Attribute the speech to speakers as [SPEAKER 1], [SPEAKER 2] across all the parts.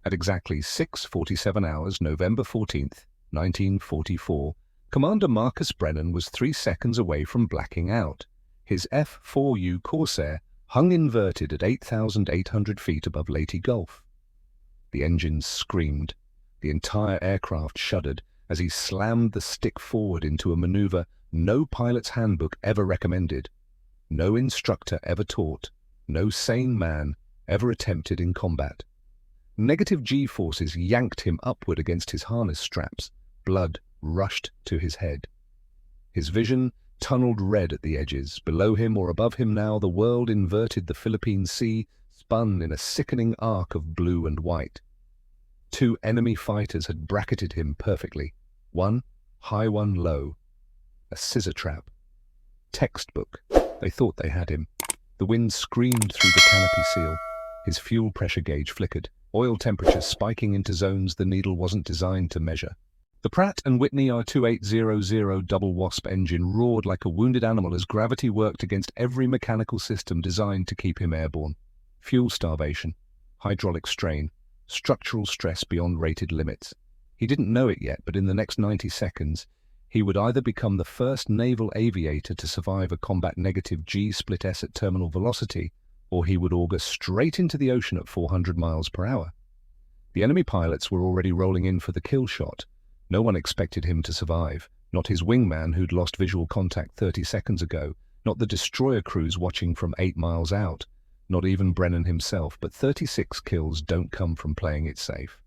[SPEAKER 1] At exactly 6:47 hours, November 14th, 1944, Commander Marcus Brennan was 3 seconds away from blacking out. His F4U Corsair hung inverted at 8,800 feet above Leyte Gulf. The engines screamed. The entire aircraft shuddered as he slammed the stick forward into a maneuver no pilot's handbook ever recommended, no instructor ever taught, no sane man ever attempted in combat. Negative G-forces yanked him upward against his harness straps. Blood rushed to his head. His vision tunneled red at the edges. Below him or above him now, the world inverted, the Philippine Sea spun in a sickening arc of blue and white. 2 enemy fighters had bracketed him perfectly. One high, one low. A scissor trap. Textbook. They thought they had him. The wind screamed through the canopy seal. His fuel pressure gauge flickered, oil temperature spiking into zones the needle wasn't designed to measure. The Pratt & Whitney R2800 double wasp engine roared like a wounded animal as gravity worked against every mechanical system designed to keep him airborne. Fuel starvation, hydraulic strain, structural stress beyond rated limits. He didn't know it yet, but in the next 90 seconds, he would either become the first naval aviator to survive a combat negative G-split S at terminal velocity, or he would auger straight into the ocean at 400 miles per hour. The enemy pilots were already rolling in for the kill shot. No one expected him to survive, not his wingman who'd lost visual contact 30 seconds ago, not the destroyer crews watching from 8 miles out, not even Brennan himself, but 36 kills don't come from playing it safe.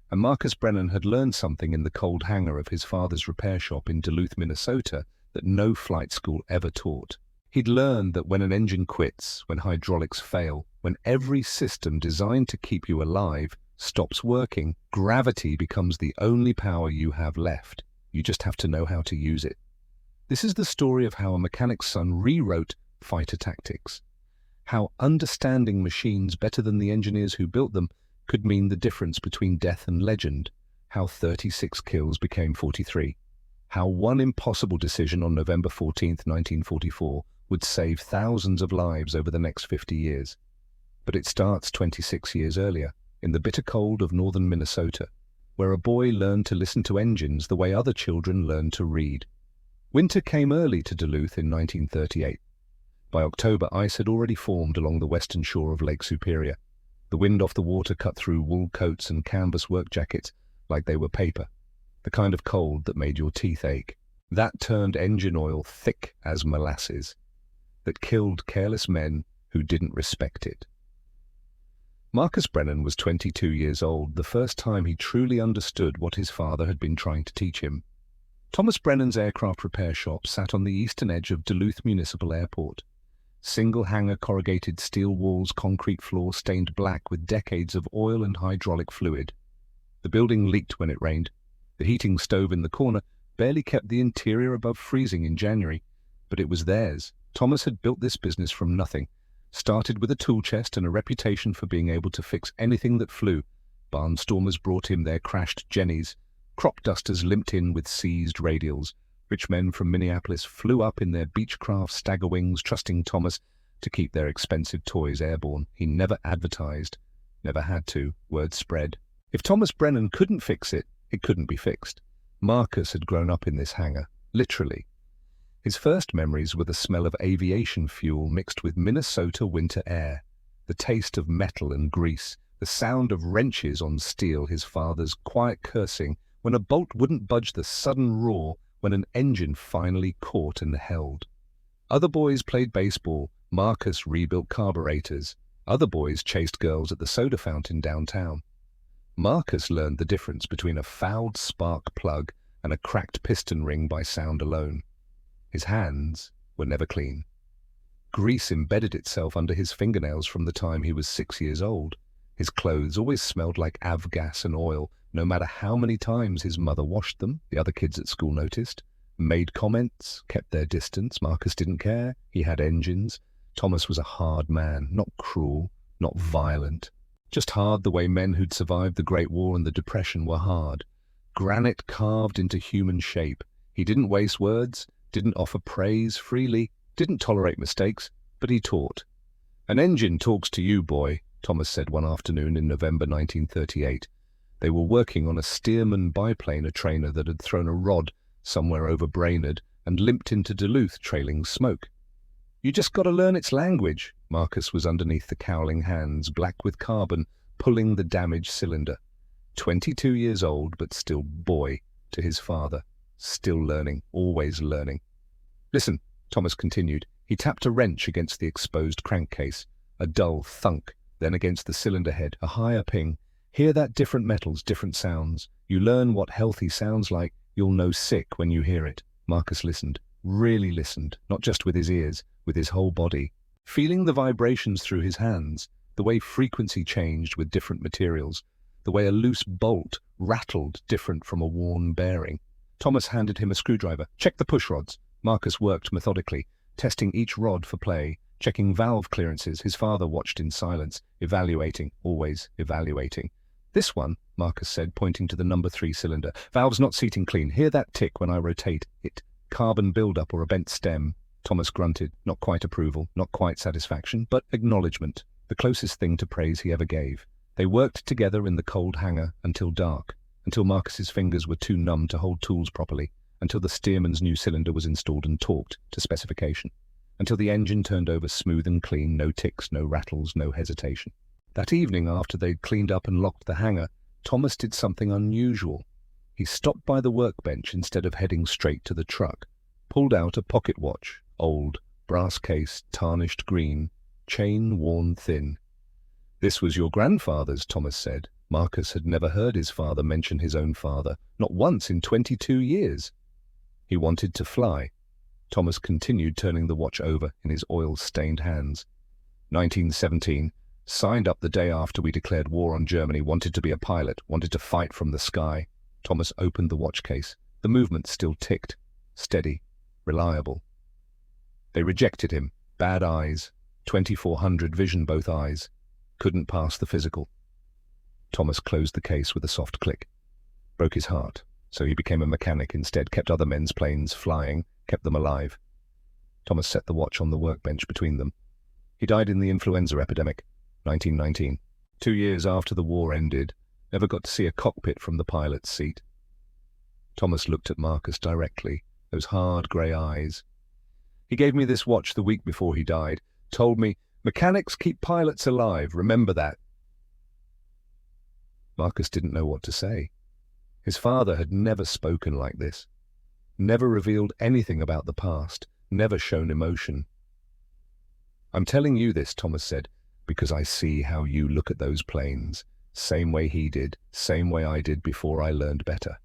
[SPEAKER 1] And Marcus Brennan had learned something in the cold hangar of his father's repair shop in Duluth, Minnesota, that no flight school ever taught. He'd learned that when an engine quits, when hydraulics fail, when every system designed to keep you alive stops working, gravity becomes the only power you have left. You just have to know how to use it. This is the story of how a mechanic's son rewrote fighter tactics. How understanding machines better than the engineers who built them could mean the difference between death and legend. How 36 kills became 43. How one impossible decision on November 14th, 1944 would save thousands of lives over the next 50 years. But it starts 26 years earlier, in the bitter cold of northern Minnesota, where a boy learned to listen to engines the way other children learned to read. Winter came early to Duluth in 1938. By October, ice had already formed along the western shore of Lake Superior. The wind off the water cut through wool coats and canvas work jackets like they were paper, the kind of cold that made your teeth ache. That turned engine oil thick as molasses, that killed careless men who didn't respect it. Marcus Brennan was 22 years old, the first time he truly understood what his father had been trying to teach him. Thomas Brennan's aircraft repair shop sat on the eastern edge of Duluth Municipal Airport. Single hangar corrugated steel walls, concrete floor stained black with decades of oil and hydraulic fluid. The building leaked when it rained. The heating stove in the corner barely kept the interior above freezing in January, but it was theirs. Thomas had built this business from nothing. Started with a tool chest and a reputation for being able to fix anything that flew. Barnstormers brought him their crashed Jennies. Crop dusters limped in with seized radials. Rich men from Minneapolis flew up in their Beechcraft stagger wings, trusting Thomas to keep their expensive toys airborne. He never advertised, never had to. Word spread. If Thomas Brennan couldn't fix it, it couldn't be fixed. Marcus had grown up in this hangar, literally. His first memories were the smell of aviation fuel mixed with Minnesota winter air, the taste of metal and grease, the sound of wrenches on steel, his father's quiet cursing when a bolt wouldn't budge, the sudden roar when an engine finally caught and held. Other boys played baseball. Marcus rebuilt carburetors. Other boys chased girls at the soda fountain downtown. Marcus learned the difference between a fouled spark plug and a cracked piston ring by sound alone. His hands were never clean. Grease embedded itself under his fingernails from the time he was 6 years old. His clothes always smelled like avgas and oil, no matter how many times his mother washed them. The other kids at school noticed, made comments, kept their distance. Marcus didn't care. He had engines. Thomas was a hard man, not cruel, not violent. Just hard the way men who'd survived the Great War and the Depression were hard. Granite carved into human shape. He didn't waste words, didn't offer praise freely, didn't tolerate mistakes, but he taught. An engine talks to you, boy. Thomas said one afternoon in November 1938. They were working on a Stearman biplane, a trainer that had thrown a rod somewhere over Brainerd and limped into Duluth trailing smoke. "You just got to learn its language." Marcus was underneath the cowling hands, black with carbon, pulling the damaged cylinder. 22 years old, but still boy to his father. Still learning, always learning. "Listen," Thomas continued. He tapped a wrench against the exposed crankcase. A dull thunk, then against the cylinder head, a higher ping. "Hear that? Different metals, different sounds. You learn what healthy sounds like, you'll know sick when you hear it." Marcus listened, really listened, not just with his ears, with his whole body. Feeling the vibrations through his hands, the way frequency changed with different materials, the way a loose bolt rattled different from a worn bearing. Thomas handed him a screwdriver. "Check the push rods." Marcus worked methodically, testing each rod for play, checking valve clearances. His father watched in silence, evaluating, always evaluating. "This one," Marcus said, pointing to the number 3 cylinder. "Valve's not seating clean. Hear that tick when I rotate it? Carbon buildup or a bent stem." Thomas grunted, not quite approval, not quite satisfaction, but acknowledgement, the closest thing to praise he ever gave. They worked together in the cold hangar until dark, until Marcus's fingers were too numb to hold tools properly, until the Stearman's new cylinder was installed and torqued to specification, until the engine turned over smooth and clean, no ticks, no rattles, no hesitation. That evening, after they'd cleaned up and locked the hangar, Thomas did something unusual. He stopped by the workbench instead of heading straight to the truck, pulled out a pocket watch, old, brass case, tarnished green, chain worn thin. "This was your grandfather's," Thomas said. Marcus had never heard his father mention his own father, not once in 22 years. He wanted to fly. Thomas continued, turning the watch over in his oil-stained hands. 1917, signed up the day after we declared war on Germany, wanted to be a pilot, wanted to fight from the sky. Thomas opened the watch case. The movement still ticked, steady, reliable. They rejected him. Bad eyes, 2400 vision both eyes. Couldn't pass the physical. Thomas closed the case with a soft click. Broke his heart, so he became a mechanic instead, kept other men's planes flying, kept them alive. Thomas set the watch on the workbench between them. He died in the influenza epidemic, 1919. 2 years after the war ended, never got to see a cockpit from the pilot's seat. Thomas looked at Marcus directly, those hard grey eyes. "He gave me this watch the week before he died, told me, 'Mechanics keep pilots alive, remember that.'" Marcus didn't know what to say. His father had never spoken like this, never revealed anything about the past, never shown emotion. "I'm telling you this," Thomas said, "because I see how you look at those planes, same way he did, same way I did before I learned better."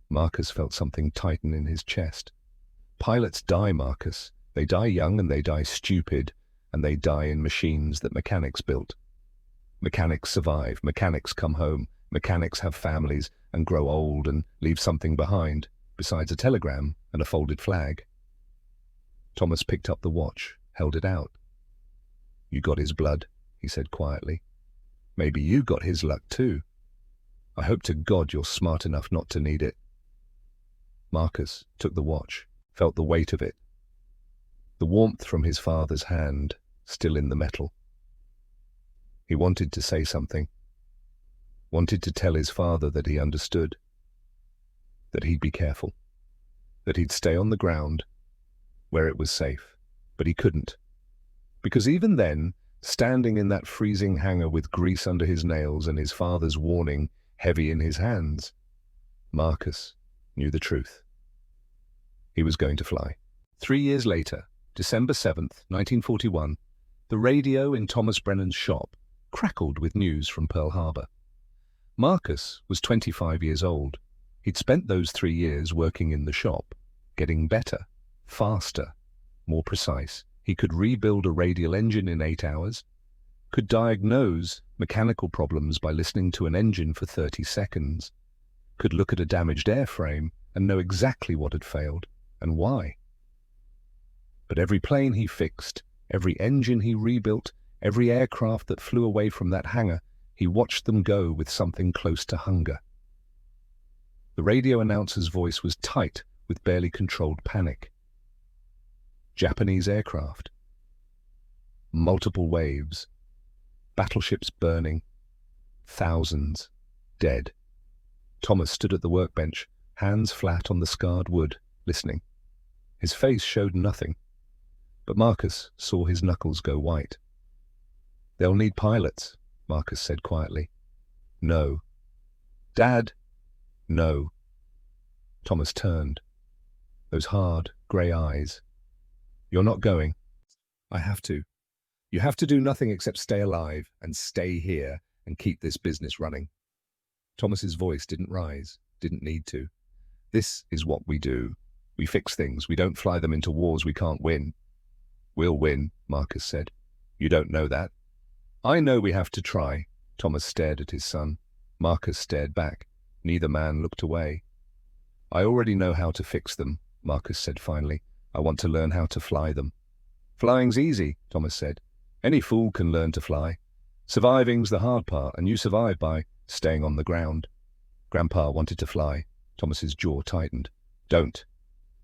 [SPEAKER 1] Marcus felt something tighten in his chest. "Pilots die, Marcus. They die young and they die stupid, and they die in machines that mechanics built. Mechanics survive, mechanics come home, mechanics have families and grow old and leave something behind, besides a telegram and a folded flag." Thomas picked up the watch, held it out. "You got his blood," he said quietly. "Maybe you got his luck too. I hope to God you're smart enough not to need it." Marcus took the watch, felt the weight of it. The warmth from his father's hand, still in the metal. He wanted to say something. Wanted to tell his father that he understood. That he'd be careful. That he'd stay on the ground, where it was safe. But he couldn't. Because even then, standing in that freezing hangar with grease under his nails and his father's warning heavy in his hands, Marcus knew the truth. He was going to fly. 3 years later, December 7th, 1941, the radio in Thomas Brennan's shop crackled with news from Pearl Harbor. Marcus was 25 years old. He'd spent those 3 years working in the shop, getting better, faster, more precise. He could rebuild a radial engine in 8 hours, could diagnose mechanical problems by listening to an engine for 30 seconds, could look at a damaged airframe and know exactly what had failed and why. But every plane he fixed, every engine he rebuilt, every aircraft that flew away from that hangar, he watched them go with something close to hunger. The radio announcer's voice was tight with barely controlled panic. Japanese aircraft. Multiple waves. Battleships burning. Thousands dead. Thomas stood at the workbench, hands flat on the scarred wood, listening. His face showed nothing, but Marcus saw his knuckles go white. "They'll need pilots," Marcus said quietly. "No." "Dad?" "No." Thomas turned. Those hard, grey eyes. "You're not going." "I have to. You have to do nothing except stay alive and stay here and keep this business running." Thomas's voice didn't rise, didn't need to. "This is what we do. We fix things. We don't fly them into wars we can't win." "We'll win," Marcus said. "You don't know that." "I know we have to try." Thomas stared at his son. Marcus stared back. Neither man looked away. "I already know how to fix them," Marcus said finally. "I want to learn how to fly them." "Flying's easy," Thomas said. "Any fool can learn to fly. Surviving's the hard part, and you survive by staying on the ground." "Grandpa wanted to fly." Thomas's jaw tightened. "Don't.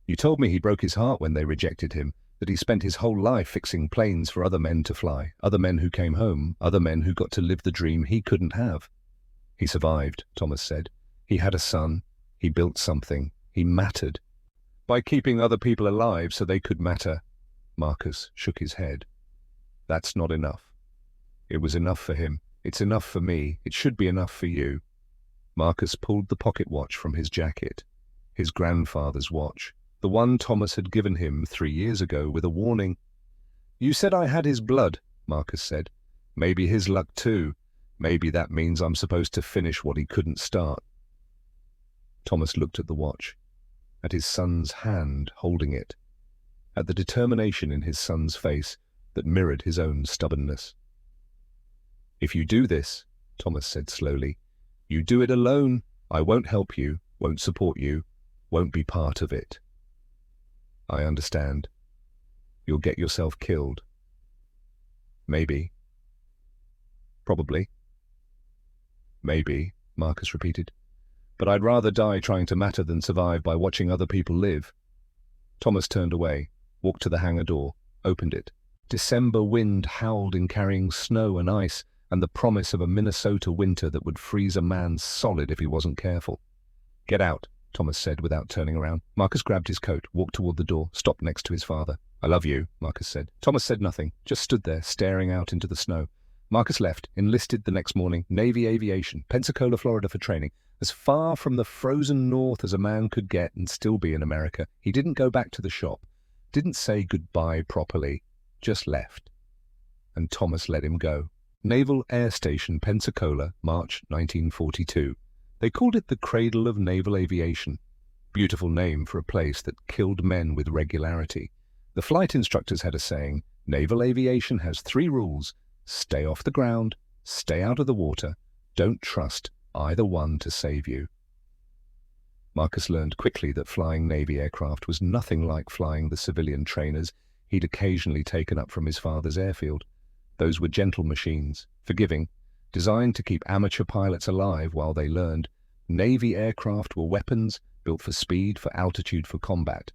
[SPEAKER 1] You told me he broke his heart when they rejected him, that he spent his whole life fixing planes for other men to fly, other men who came home, other men who got to live the dream he couldn't have." "He survived," Thomas said. "He had a son. He built something. He mattered. By keeping other people alive so they could matter." Marcus shook his head. "That's not enough." "It was enough for him. It's enough for me. It should be enough for you." Marcus pulled the pocket watch from his jacket. His grandfather's watch. The one Thomas had given him 3 years ago with a warning. "You said I had his blood," Marcus said. "Maybe his luck too. Maybe that means I'm supposed to finish what he couldn't start." Thomas looked at the watch, at his son's hand holding it, at the determination in his son's face that mirrored his own stubbornness. "If you do this," Thomas said slowly, "you do it alone. I won't help you, won't support you, won't be part of it." "I understand. You'll get yourself killed." "Maybe." "Probably." "Maybe," Marcus repeated. "But I'd rather die trying to matter than survive by watching other people live." Thomas turned away, walked to the hangar door, opened it. December wind howled in carrying snow and ice and the promise of a Minnesota winter that would freeze a man solid if he wasn't careful. "Get out," Thomas said without turning around. Marcus grabbed his coat, walked toward the door, stopped next to his father. "I love you," Marcus said. Thomas said nothing, just stood there staring out into the snow. Marcus left, enlisted the next morning, Navy Aviation, Pensacola, Florida for training. As far from the frozen north as a man could get and still be in America. He didn't go back to the shop, didn't say goodbye properly, just left. And Thomas let him go. Naval Air Station, Pensacola, March 1942. They called it the Cradle of Naval Aviation. Beautiful name for a place that killed men with regularity. The flight instructors had a saying, "Naval aviation has 3 rules. Stay off the ground, stay out of the water, don't trust either one to save you." Marcus learned quickly that flying Navy aircraft was nothing like flying the civilian trainers he'd occasionally taken up from his father's airfield. Those were gentle machines, forgiving, designed to keep amateur pilots alive while they learned. Navy aircraft were weapons built for speed, for altitude, for combat.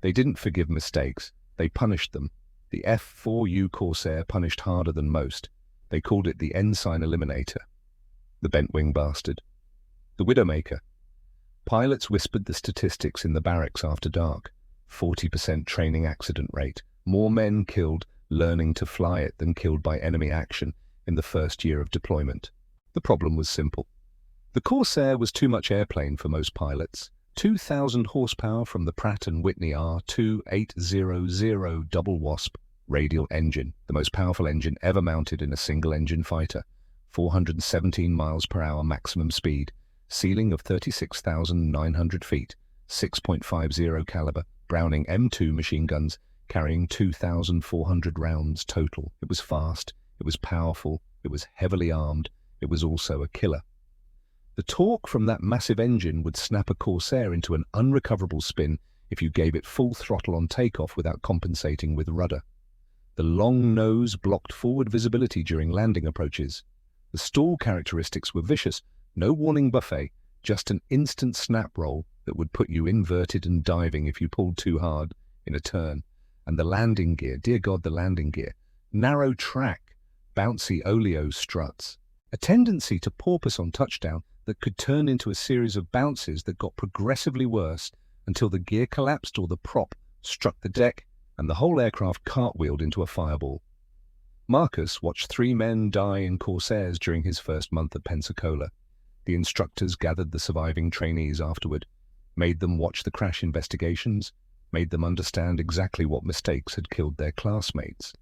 [SPEAKER 1] They didn't forgive mistakes, they punished them. The F4U Corsair punished harder than most. They called it the Ensign Eliminator. The bent-wing bastard. The Widowmaker. Pilots whispered the statistics in the barracks after dark. 40% training accident rate. More men killed learning to fly it than killed by enemy action in the first year of deployment. The problem was simple. The Corsair was too much airplane for most pilots. 2,000 horsepower from the Pratt & Whitney R2800 double Wasp radial engine, the most powerful engine ever mounted in a single-engine fighter. 417 miles per hour maximum speed, ceiling of 36,900 feet, 6.50 caliber Browning M2 machine guns carrying 2,400 rounds total. It was fast, it was powerful, it was heavily armed, it was also a killer. The torque from that massive engine would snap a Corsair into an unrecoverable spin if you gave it full throttle on takeoff without compensating with rudder. The long nose blocked forward visibility during landing approaches. The stall characteristics were vicious, no warning buffet, just an instant snap roll that would put you inverted and diving if you pulled too hard in a turn. And the landing gear, dear God, the landing gear. Narrow track, bouncy oleo struts, a tendency to porpoise on touchdown that could turn into a series of bounces that got progressively worse until the gear collapsed or the prop struck the deck and the whole aircraft cartwheeled into a fireball. Marcus watched 3 men die in Corsairs during his first month at Pensacola. The instructors gathered the surviving trainees afterward, made them watch the crash investigations, made them understand exactly what mistakes had killed their classmates.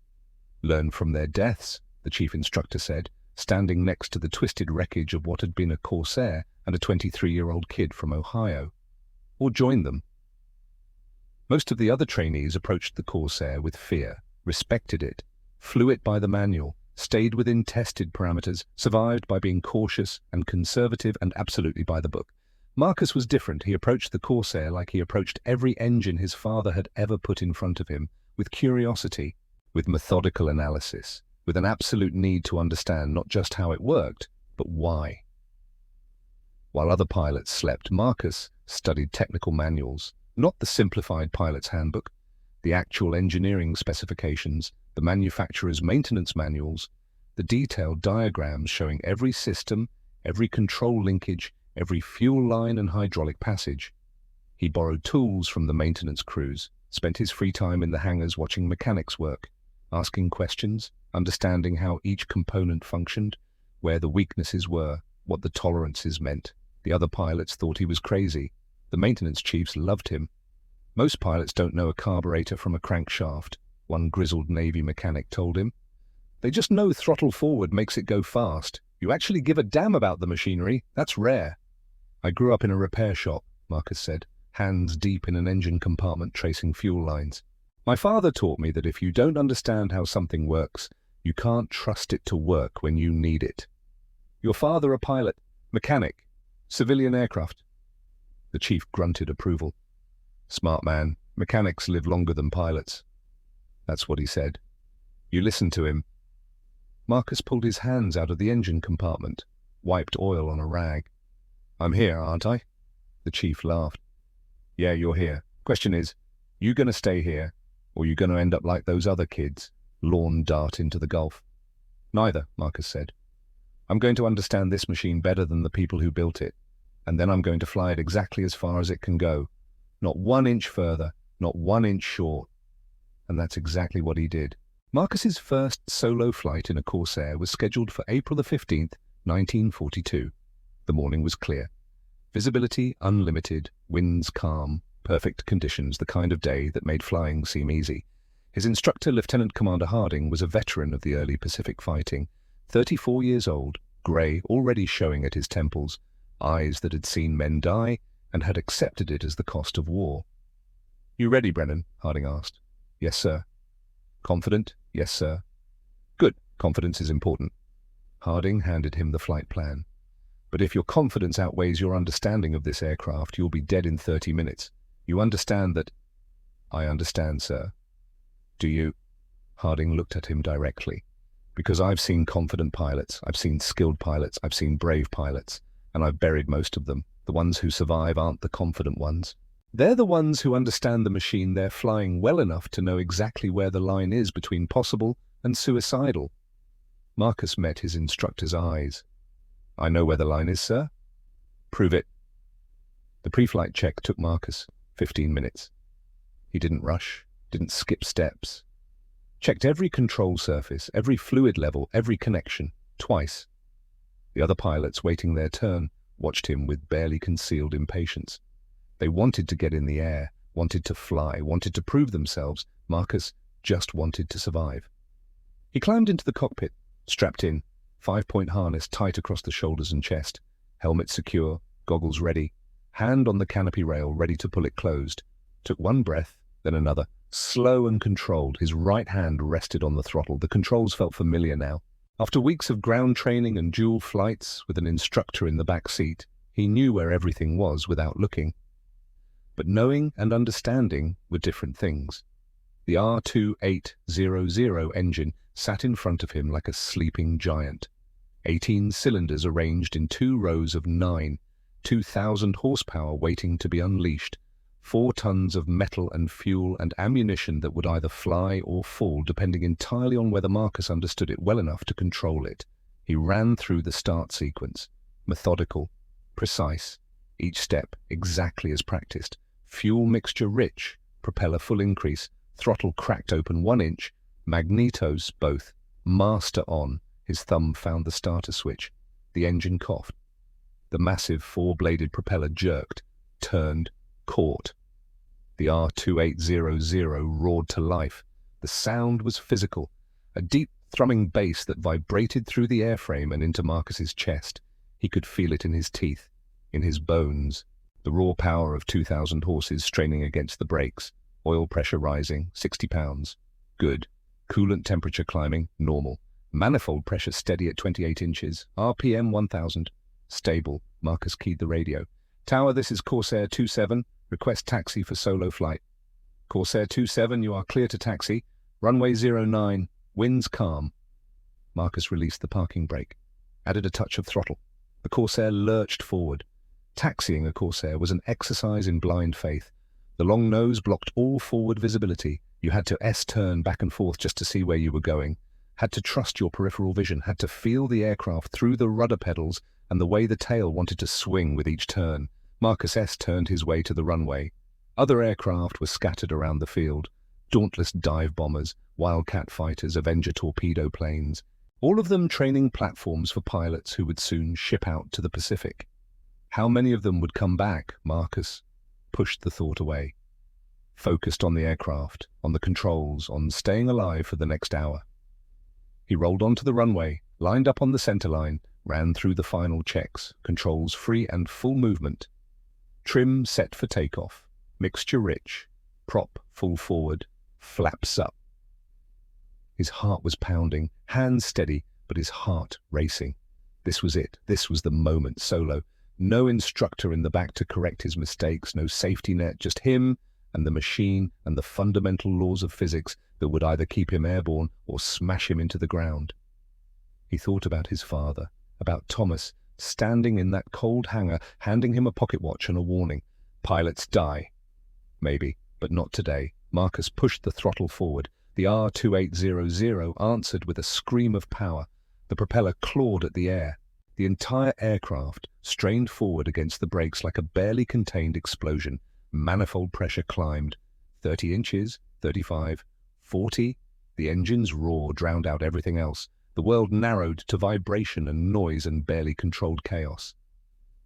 [SPEAKER 1] Learn from their deaths, the chief instructor said, standing next to the twisted wreckage of what had been a Corsair and a 23-year-old kid from Ohio. Or join them. Most of the other trainees approached the Corsair with fear, respected it, flew it by the manual, stayed within tested parameters, survived by being cautious and conservative and absolutely by the book. Marcus was different. He approached the Corsair like he approached every engine his father had ever put in front of him, with curiosity, with methodical analysis, with an absolute need to understand not just how it worked, but why. While other pilots slept, Marcus studied technical manuals, not the simplified pilot's handbook, the actual engineering specifications, the manufacturer's maintenance manuals, the detailed diagrams showing every system, every control linkage, every fuel line and hydraulic passage. He borrowed tools from the maintenance crews, spent his free time in the hangars watching mechanics work, asking questions, understanding how each component functioned, where the weaknesses were, what the tolerances meant. The other pilots thought he was crazy. The maintenance chiefs loved him. Most pilots don't know a carburetor from a crankshaft, one grizzled Navy mechanic told him. They just know throttle forward makes it go fast. You actually give a damn about the machinery. That's rare. I grew up in a repair shop, Marcus said, hands deep in an engine compartment tracing fuel lines. My father taught me that if you don't understand how something works, you can't trust it to work when you need it. Your father a pilot, mechanic, civilian aircraft? The chief grunted approval. Smart man, mechanics live longer than pilots. That's what he said. You listened to him. Marcus pulled his hands out of the engine compartment, wiped oil on a rag. I'm here, aren't I? The chief laughed. Yeah, you're here. Question is, you gonna stay here, or you gonna end up like those other kids, lawn dart into the Gulf? Neither, Marcus said. I'm going to understand this machine better than the people who built it, and then I'm going to fly it exactly as far as it can go. Not 1 inch further, not 1 inch short. And that's exactly what he did. Marcus's first solo flight in a Corsair was scheduled for April the 15th, 1942. The morning was clear. Visibility unlimited, winds calm, perfect conditions, the kind of day that made flying seem easy. His instructor, Lieutenant Commander Harding, was a veteran of the early Pacific fighting, 34 years old, grey already showing at his temples, eyes that had seen men die and had accepted it as the cost of war. You ready, Brennan? Harding asked. Yes, sir. Confident? Yes, sir. Good. Confidence is important. Harding handed him the flight plan. But if your confidence outweighs your understanding of this aircraft, you'll be dead in 30 minutes. You understand that? I understand, sir. Do you? Harding looked at him directly. Because I've seen confident pilots, I've seen skilled pilots, I've seen brave pilots, and I've buried most of them. The ones who survive aren't the confident ones. They're the ones who understand the machine they're flying well enough to know exactly where the line is between possible and suicidal. Marcus met his instructor's eyes. I know where the line is, sir. Prove it. The pre-flight check took Marcus 15 minutes. He didn't rush, didn't skip steps. Checked every control surface, every fluid level, every connection, twice. The other pilots, waiting their turn, watched him with barely concealed impatience. They wanted to get in the air, wanted to fly, wanted to prove themselves. Marcus just wanted to survive. He climbed into the cockpit, strapped in, 5-point harness tight across the shoulders and chest, helmet secure, goggles ready, hand on the canopy rail ready to pull it closed. Took one breath, then another. Slow and controlled, his right hand rested on the throttle. The controls felt familiar now. After weeks of ground training and dual flights with an instructor in the back seat, he knew where everything was without looking. But knowing and understanding were different things. The R2800 engine sat in front of him like a sleeping giant. 18 cylinders arranged in 2 rows of 9, 2,000 horsepower waiting to be unleashed, 4 tons of metal and fuel and ammunition that would either fly or fall, depending entirely on whether Marcus understood it well enough to control it. He ran through the start sequence, methodical, precise, each step exactly as practiced. Fuel mixture rich, propeller full increase, throttle cracked open 1 inch, magnetos both, master on. His thumb found the starter switch. The engine coughed. The massive 4-bladed propeller jerked, turned, caught. The R2800 roared to life. The sound was physical, a deep thrumming bass that vibrated through the airframe and into Marcus's chest. He could feel it in his teeth, in his bones. The raw power of 2,000 horses straining against the brakes. Oil pressure rising, 60 pounds. Good. Coolant temperature climbing, normal. Manifold pressure steady at 28 inches. RPM 1000. Stable. Marcus keyed the radio. Tower, this is Corsair 27. Request taxi for solo flight. Corsair 27, you are clear to taxi. Runway 09. Winds calm. Marcus released the parking brake. Added a touch of throttle. The Corsair lurched forward. Taxiing a Corsair was an exercise in blind faith. The long nose blocked all forward visibility. You had to S-turn back and forth just to see where you were going. Had to trust your peripheral vision. Had to feel the aircraft through the rudder pedals and the way the tail wanted to swing with each turn. Marcus S-turned his way to the runway. Other aircraft were scattered around the field. Dauntless dive bombers, Wildcat fighters, Avenger torpedo planes. All of them training platforms for pilots who would soon ship out to the Pacific. How many of them would come back? Marcus pushed the thought away. Focused on the aircraft, on the controls, on staying alive for the next hour. He rolled onto the runway, lined up on the center line, ran through the final checks, controls free and full movement. Trim set for takeoff, mixture rich, prop full forward, flaps up. His heart was pounding, hands steady, but his heart racing. This was it. This was the moment. Solo. No instructor in the back to correct his mistakes, no safety net, just him and the machine and the fundamental laws of physics that would either keep him airborne or smash him into the ground. He thought about his father, about Thomas, standing in that cold hangar, handing him a pocket watch and a warning. Pilots die. Maybe, but not today. Marcus pushed the throttle forward. The R2800 answered with a scream of power. The propeller clawed at the air. The entire aircraft strained forward against the brakes like a barely contained explosion. Manifold pressure climbed. 30 inches, 35, 40. The engine's roar drowned out everything else. The world narrowed to vibration and noise and barely controlled chaos.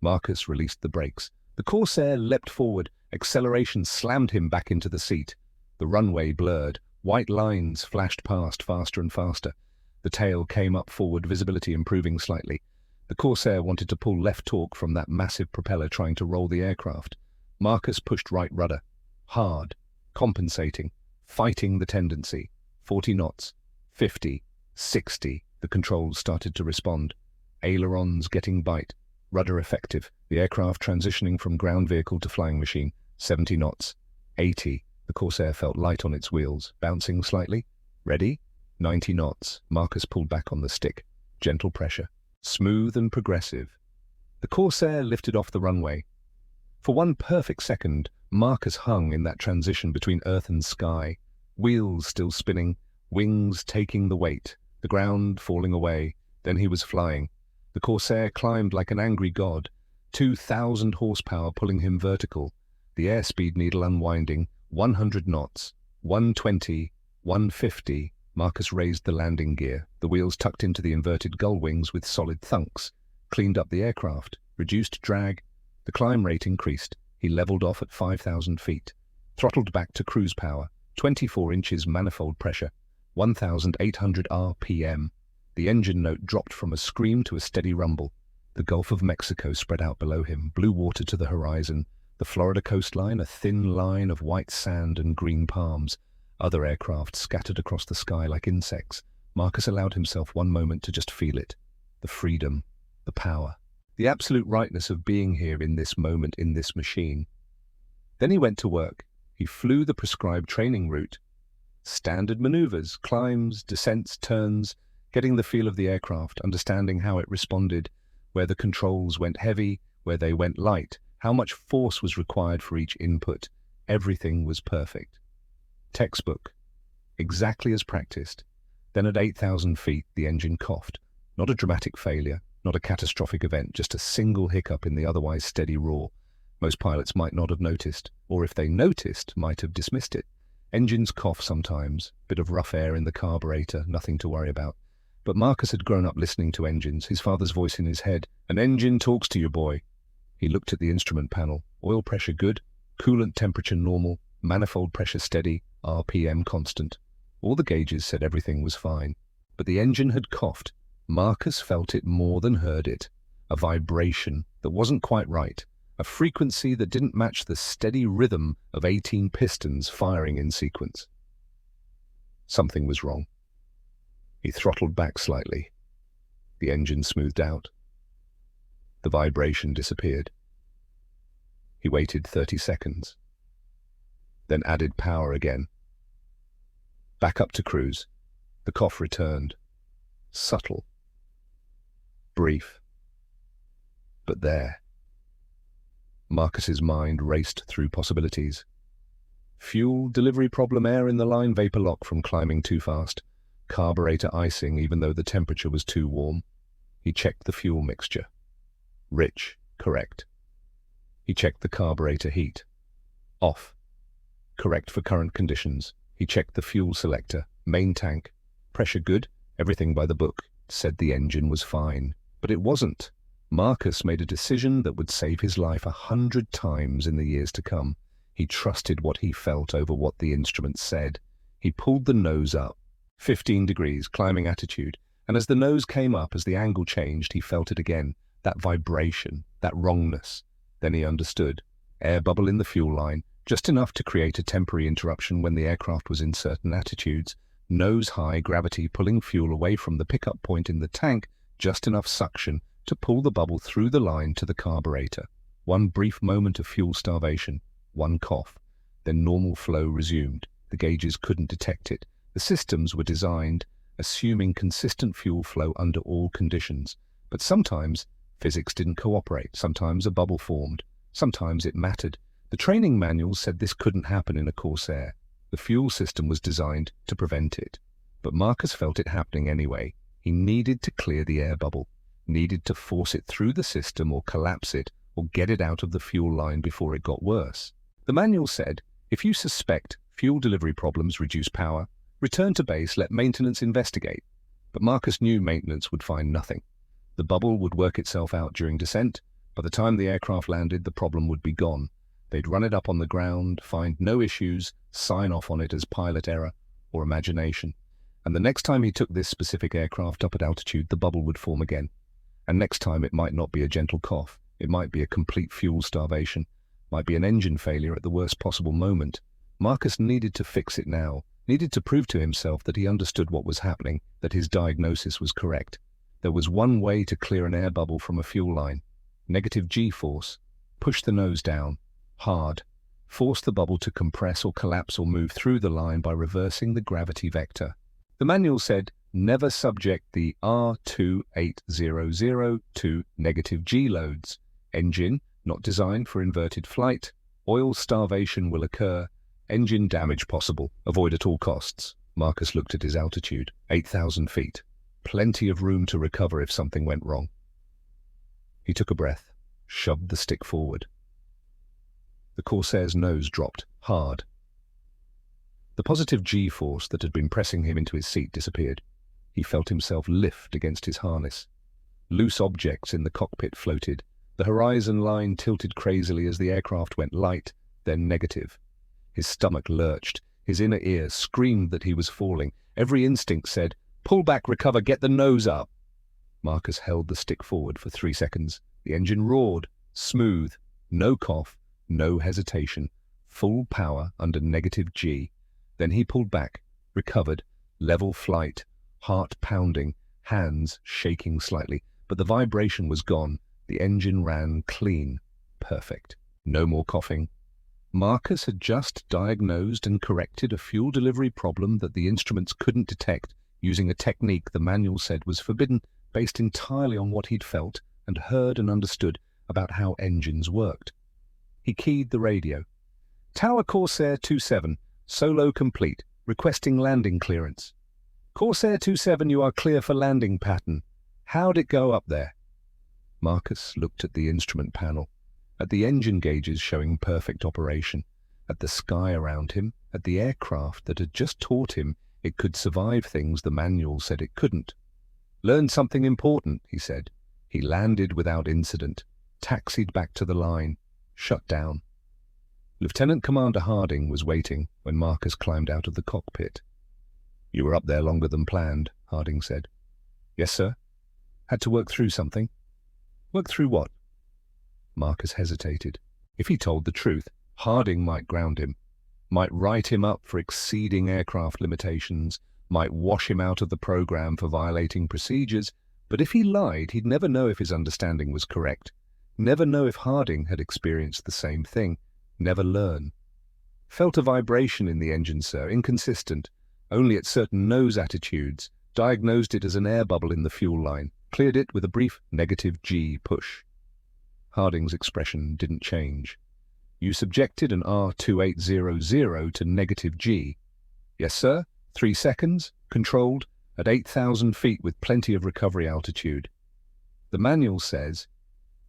[SPEAKER 1] Marcus released the brakes. The Corsair leapt forward. Acceleration slammed him back into the seat. The runway blurred. White lines flashed past faster and faster. The tail came up forward, visibility improving slightly. The Corsair wanted to pull left torque from that massive propeller trying to roll the aircraft. Marcus pushed right rudder. Hard. Compensating. Fighting the tendency. 40 knots. 50. 60. The controls started to respond. Ailerons getting bite. Rudder effective. The aircraft transitioning from ground vehicle to flying machine. 70 knots. 80. The Corsair felt light on its wheels, bouncing slightly. Ready? 90 knots. Marcus pulled back on the stick. Gentle pressure. Smooth and progressive. The Corsair lifted off the runway. For one perfect second, Marcus hung in that transition between earth and sky. Wheels still spinning, wings taking the weight, the ground falling away. Then he was flying. The Corsair climbed like an angry god. 2,000 horsepower pulling him vertical. The airspeed needle unwinding. 100 knots. 120. 150. Marcus raised the landing gear. The wheels tucked into the inverted gull wings with solid thunks. Cleaned up the aircraft. Reduced drag. The climb rate increased. He leveled off at 5,000 feet. Throttled back to cruise power. 24 inches manifold pressure. 1,800 RPM. The engine note dropped from a scream to a steady rumble. The Gulf of Mexico spread out below him, blue water to the horizon. The Florida coastline, a thin line of white sand and green palms. Other aircraft scattered across the sky like insects. Marcus allowed himself one moment to just feel it. The freedom, the power, the absolute rightness of being here in this moment in this machine. Then he went to work. He flew the prescribed training route. Standard maneuvers, climbs, descents, turns, getting the feel of the aircraft, understanding how it responded, where the controls went heavy, where they went light, how much force was required for each input. Everything was perfect. Textbook. Exactly as practiced. Then at 8,000 feet, the engine coughed. Not a dramatic failure, not a catastrophic event, just a single hiccup in the otherwise steady roar. Most pilots might not have noticed, or if they noticed, might have dismissed it. Engines cough sometimes, bit of rough air in the carburetor, nothing to worry about. But Marcus had grown up listening to engines, his father's voice in his head. An engine talks to you, boy. He looked at the instrument panel. Oil pressure good, coolant temperature normal, manifold pressure steady, RPM constant. All the gauges said everything was fine. But the engine had coughed. Marcus felt it more than heard it. A vibration that wasn't quite right. A frequency that didn't match the steady rhythm of 18 pistons firing in sequence. Something was wrong. He throttled back slightly. The engine smoothed out. The vibration disappeared. He waited 30 seconds, then added power again. Back up to cruise. The cough returned. Subtle. Brief. But there. Marcus's mind raced through possibilities. Fuel delivery problem, air in the line, vapor lock from climbing too fast, carburetor icing even though the temperature was too warm. He checked the fuel mixture. Rich, correct. He checked the carburetor heat. Off. Correct for current conditions. He checked the fuel selector. Main tank. Pressure good. Everything by the book. Said the engine was fine. But it wasn't. Marcus made a decision that would save his life 100 times in the years to come. He trusted what he felt over what the instrument said. He pulled the nose up. 15 degrees, climbing attitude. And as the nose came up, as the angle changed, he felt it again. That vibration, that wrongness. Then he understood. Air bubble in the fuel line, just enough to create a temporary interruption when the aircraft was in certain attitudes. Nose high, gravity pulling fuel away from the pickup point in the tank, just enough suction to pull the bubble through the line to the carburetor. One brief moment of fuel starvation, one cough. Then normal flow resumed. The gauges couldn't detect it. The systems were designed, assuming consistent fuel flow under all conditions. But sometimes physics didn't cooperate. Sometimes a bubble formed. Sometimes it mattered. The training manual said this couldn't happen in a Corsair. The fuel system was designed to prevent it. But Marcus felt it happening anyway. He needed to clear the air bubble, needed to force it through the system or collapse it or get it out of the fuel line before it got worse. The manual said, if you suspect fuel delivery problems, reduce power, return to base, let maintenance investigate. But Marcus knew maintenance would find nothing. The bubble would work itself out during descent. By the time the aircraft landed, the problem would be gone. They'd run it up on the ground, find no issues, sign off on it as pilot error or imagination. And the next time he took this specific aircraft up at altitude, the bubble would form again. And next time it might not be a gentle cough. It might be a complete fuel starvation. Might be an engine failure at the worst possible moment. Marcus needed to fix it now, needed to prove to himself that he understood what was happening, that his diagnosis was correct. There was one way to clear an air bubble from a fuel line. Negative G-force. Push the nose down. Hard. Force the bubble to compress or collapse or move through the line by reversing the gravity vector. The manual said, never subject the R2800 to negative G loads. Engine, not designed for inverted flight. Oil starvation will occur. Engine damage possible. Avoid at all costs. Marcus looked at his altitude, 8,000 feet. Plenty of room to recover if something went wrong. He took a breath, shoved the stick forward. The Corsair's nose dropped, hard. The positive G-force that had been pressing him into his seat disappeared. He felt himself lift against his harness. Loose objects in the cockpit floated. The horizon line tilted crazily as the aircraft went light, then negative. His stomach lurched. His inner ear screamed that he was falling. Every instinct said, pull back, recover, get the nose up. Marcus held the stick forward for 3 seconds. The engine roared, smooth, no cough, no hesitation, full power under negative G. Then he pulled back, recovered, level flight, heart pounding, hands shaking slightly, but the vibration was gone. The engine ran clean, perfect. No more coughing. Marcus had just diagnosed and corrected a fuel delivery problem that the instruments couldn't detect using a technique the manual said was forbidden, based entirely on what he'd felt and heard and understood about how engines worked. He keyed the radio. Tower Corsair 27, solo complete, requesting landing clearance. Corsair 27, you are clear for landing pattern. How'd it go up there? Marcus looked at the instrument panel, at the engine gauges showing perfect operation, at the sky around him, at the aircraft that had just taught him it could survive things the manual said it couldn't. Learned something important, he said. He landed without incident, taxied back to the line, shut down. Lieutenant Commander Harding was waiting when Marcus climbed out of the cockpit. You were up there longer than planned, Harding said. Yes, sir. Had to work through something. Work through what? Marcus hesitated. If he told the truth, Harding might ground him, might write him up for exceeding aircraft limitations, might wash him out of the program for violating procedures, but if he lied, he'd never know if his understanding was correct, never know if Harding had experienced the same thing, never learn. Felt a vibration in the engine, sir, inconsistent, only at certain nose attitudes, diagnosed it as an air bubble in the fuel line, cleared it with a brief negative G push. Harding's expression didn't change. You subjected an R2800 to negative G. Yes, sir. 3 seconds, controlled, at 8,000 feet with plenty of recovery altitude. The manual says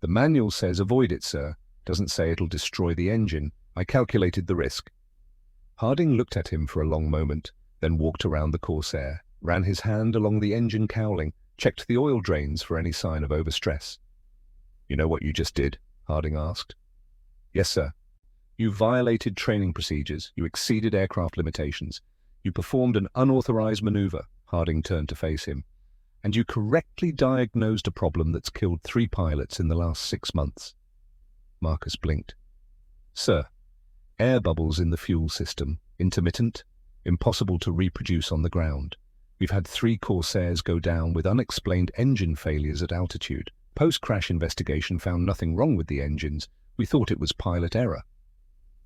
[SPEAKER 1] avoid it, sir. Doesn't say it'll destroy the engine. I calculated the risk. Harding looked at him for a long moment, then walked around the Corsair, ran his hand along the engine cowling, checked the oil drains for any sign of overstress. You know what you just did? Harding asked. Yes, sir. You violated training procedures. You exceeded aircraft limitations. You performed an unauthorized maneuver. Harding turned to face him. And you correctly diagnosed a problem that's killed 3 pilots in the last 6 months. Marcus blinked. Sir, air bubbles in the fuel system, intermittent, impossible to reproduce on the ground. We've had 3 Corsairs go down with unexplained engine failures at altitude. Post-crash investigation found nothing wrong with the engines. We thought it was pilot error.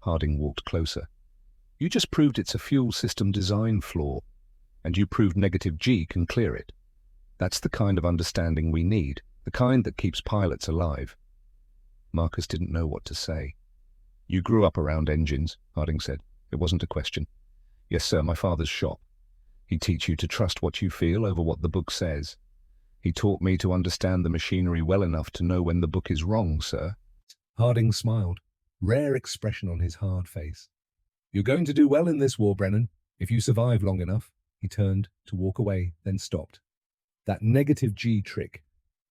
[SPEAKER 1] Harding walked closer. You just proved it's a fuel system design flaw, and you proved negative G can clear it. That's the kind of understanding we need, the kind that keeps pilots alive. Marcus didn't know what to say. You grew up around engines, Harding said. It wasn't a question. Yes, sir, my father's shop. He'd teach you to trust what you feel over what the book says. He taught me to understand the machinery well enough to know when the book is wrong, sir. Harding smiled, rare expression on his hard face. You're going to do well in this war, Brennan, if you survive long enough. He turned to walk away, then stopped. That negative G trick.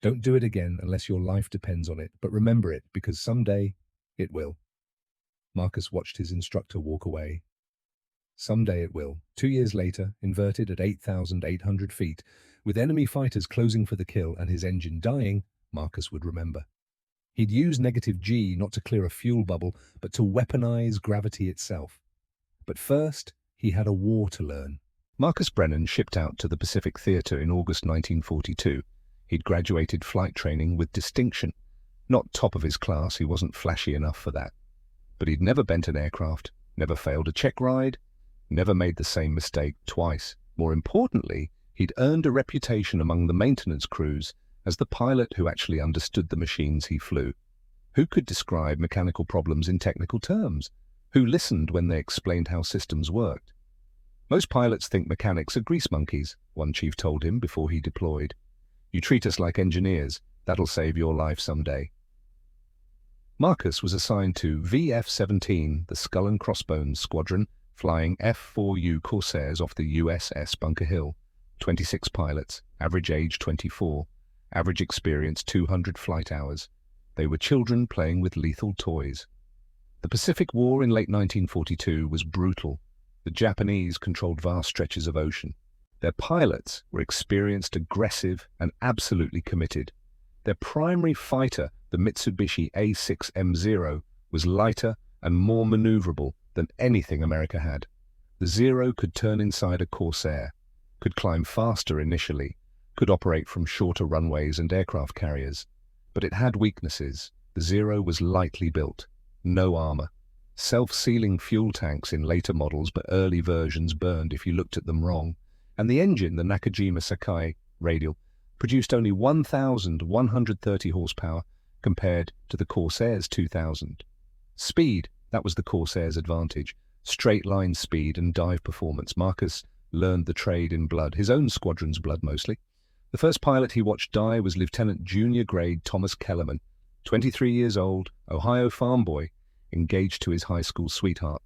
[SPEAKER 1] Don't do it again unless your life depends on it, but remember it, because someday it will. Marcus watched his instructor walk away. Someday it will. 2 years later, inverted at 8,800 feet, with enemy fighters closing for the kill and his engine dying, Marcus would remember. He'd used negative G not to clear a fuel bubble, but to weaponize gravity itself. But first, he had a war to learn. Marcus Brennan shipped out to the Pacific Theater in August 1942. He'd graduated flight training with distinction. Not top of his class, he wasn't flashy enough for that. But he'd never bent an aircraft, never failed a check ride, never made the same mistake twice. More importantly, he'd earned a reputation among the maintenance crews as the pilot who actually understood the machines he flew. Who could describe mechanical problems in technical terms? Who listened when they explained how systems worked? Most pilots think mechanics are grease monkeys, one chief told him before he deployed. You treat us like engineers, that'll save your life someday. Marcus was assigned to VF-17, the Skull and Crossbones Squadron, flying F4U Corsairs off the USS Bunker Hill. 26 pilots, average age 24, average experience 200 flight hours. They were children playing with lethal toys. The Pacific War in late 1942 was brutal. The Japanese controlled vast stretches of ocean. Their pilots were experienced, aggressive, and absolutely committed. Their primary fighter, the Mitsubishi A6M0, was lighter and more maneuverable than anything America had. The Zero could turn inside a Corsair, could climb faster initially, could operate from shorter runways and aircraft carriers. But it had weaknesses. The Zero was lightly built, no armor. Self-sealing fuel tanks in later models, but early versions burned if you looked at them wrong. And the engine, the Nakajima Sakai radial, produced only 1,130 horsepower compared to the Corsair's 2,000. Speed, That was the Corsair's advantage. Straight line speed and dive performance. Marcus learned the trade in blood, his own squadron's blood mostly. The first pilot he watched die was Lieutenant Junior Grade Thomas Kellerman, 23 years old, Ohio farm boy, engaged to his high school sweetheart.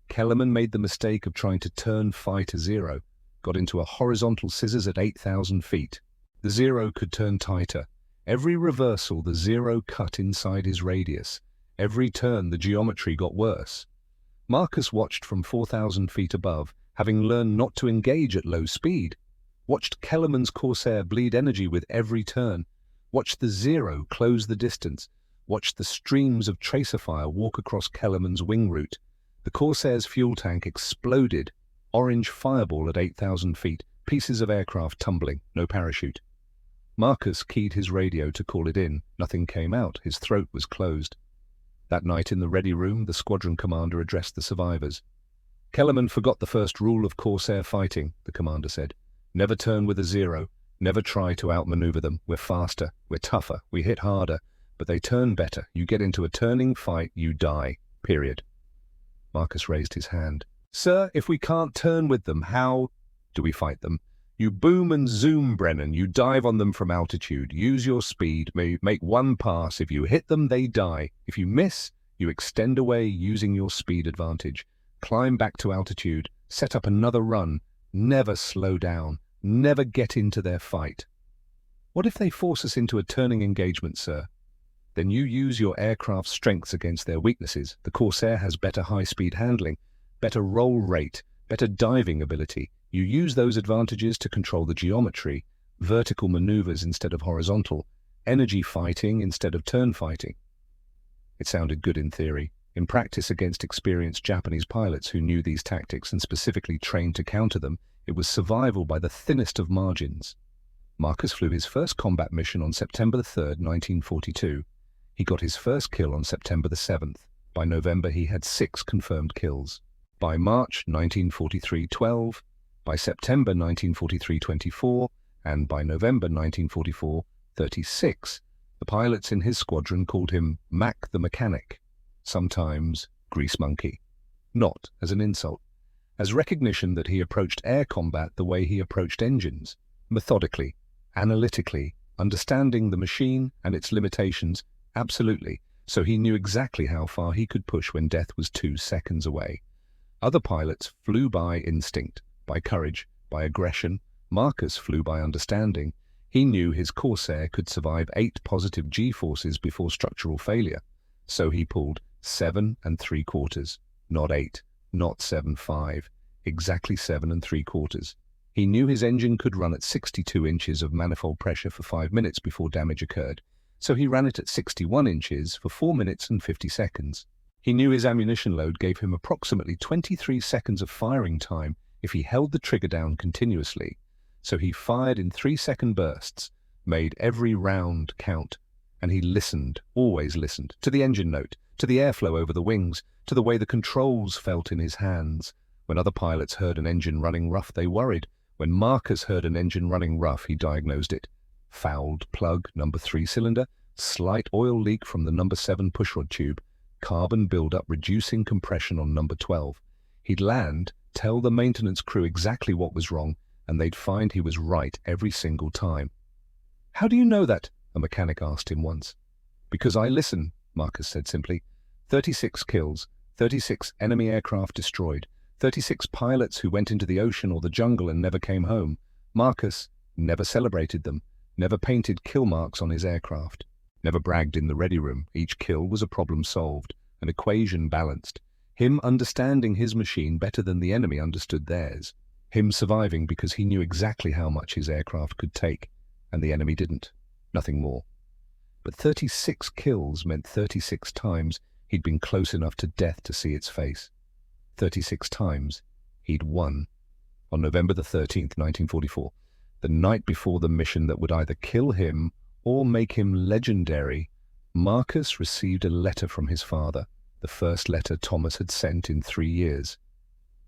[SPEAKER 1] Kellerman made the mistake of trying to turn Fighter Zero, got into a horizontal scissors at 8,000 feet. The Zero could turn tighter. Every reversal, the Zero cut inside his radius. Every turn, the geometry got worse. Marcus watched from 4,000 feet above, having learned not to engage at low speed. Watched Kellerman's Corsair bleed energy with every turn. Watched the Zero close the distance. Watched the streams of tracer fire walk across Kellerman's wing route. The Corsair's fuel tank exploded. Orange fireball at 8,000 feet. Pieces of aircraft tumbling. No parachute. Marcus keyed his radio to call it in. Nothing came out. His throat was closed. That night in the ready room, the squadron commander addressed the survivors. Kellerman forgot the first rule of Corsair fighting, the commander said. Never turn with a Zero. Never try to outmaneuver them. We're faster. We're tougher. We hit harder. But they turn better. You get into a turning fight, you die. Period. Marcus raised his hand. Sir, if we can't turn with them, how do we fight them? You boom and zoom, Brennan. You dive on them from altitude. Use your speed. Make one pass. If you hit them, they die. If you miss, you extend away using your speed advantage. Climb back to altitude. Set up another run. Never slow down. Never get into their fight. What if they force us into a turning engagement, sir? Then you use your aircraft's strengths against their weaknesses. The Corsair has better high-speed handling, better roll rate, better diving ability. You use those advantages to control the geometry, vertical maneuvers instead of horizontal, energy fighting instead of turn fighting. It sounded good in theory. In practice against experienced Japanese pilots who knew these tactics and specifically trained to counter them, it was survival by the thinnest of margins. Marcus flew his first combat mission on September 3rd, 1942. He got his first kill on September 7th. By November, he had 6 confirmed kills. By March 1943, 12. By September 1943, 24. And by November 1944, 36. The pilots in his squadron called him Mac the Mechanic, sometimes Grease Monkey. Not as an insult, as recognition that he approached air combat the way he approached engines, methodically, analytically, understanding the machine and its limitations, absolutely, so he knew exactly how far he could push when death was 2 seconds away. Other pilots flew by instinct, by courage, by aggression. Marcus flew by understanding. He knew his Corsair could survive 8 positive G-forces before structural failure, so he pulled 7 3/4, not 8, not 7.5, exactly 7 3/4. He knew his engine could run at 62 inches of manifold pressure for 5 minutes before damage occurred, so he ran it at 61 inches for 4 minutes and 50 seconds. He knew his ammunition load gave him approximately 23 seconds of firing time if he held the trigger down continuously, so he fired in 3-second bursts, made every round count, and he listened, always listened, to the engine note, to the airflow over the wings, to the way the controls felt in his hands. When other pilots heard an engine running rough, they worried. When Marcus heard an engine running rough, he diagnosed it. Fouled plug, number 3 cylinder, slight oil leak from the number 7 pushrod tube, carbon buildup reducing compression on number 12. He'd land, tell the maintenance crew exactly what was wrong, and they'd find he was right every single time. "How do you know that?" a mechanic asked him once. "Because I listen," Marcus said simply. 36 kills, 36 enemy aircraft destroyed, 36 pilots who went into the ocean or the jungle and never came home. Marcus never celebrated them, never painted kill marks on his aircraft, never bragged in the ready room. Each kill was a problem solved, an equation balanced. Him understanding his machine better than the enemy understood theirs. Him surviving because he knew exactly how much his aircraft could take, and the enemy didn't. Nothing more. But 36 kills meant 36 times he'd been close enough to death to see its face. 36 times he'd won. On November the 13th, 1944, the night before the mission that would either kill him or make him legendary, Marcus received a letter from his father, the first letter Thomas had sent in 3 years.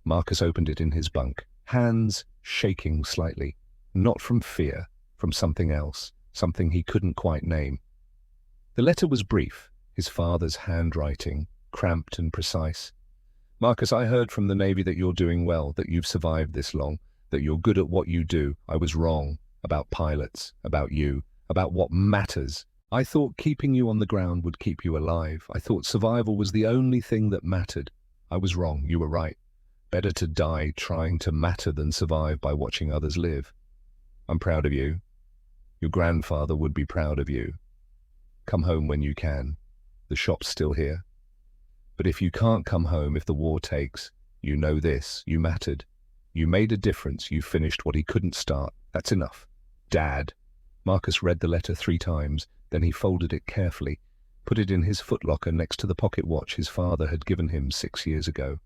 [SPEAKER 1] Marcus opened it in his bunk, hands shaking slightly, not from fear, from something else, something he couldn't quite name. The letter was brief, his father's handwriting, cramped and precise. Marcus, I heard from the Navy that you're doing well, that you've survived this long, that you're good at what you do. I was wrong about pilots, about you, about what matters. I thought keeping you on the ground would keep you alive. I thought survival was the only thing that mattered. I was wrong. You were right. Better to die trying to matter than survive by watching others live. I'm proud of you. Your grandfather would be proud of you. Come home when you can. The shop's still here. But if you can't come home, if the war takes, you know this, you mattered. You made a difference, you finished what he couldn't start. That's enough. Dad. Marcus read the letter 3 times, then he folded it carefully, put it in his footlocker next to the pocket watch his father had given him 6 years ago.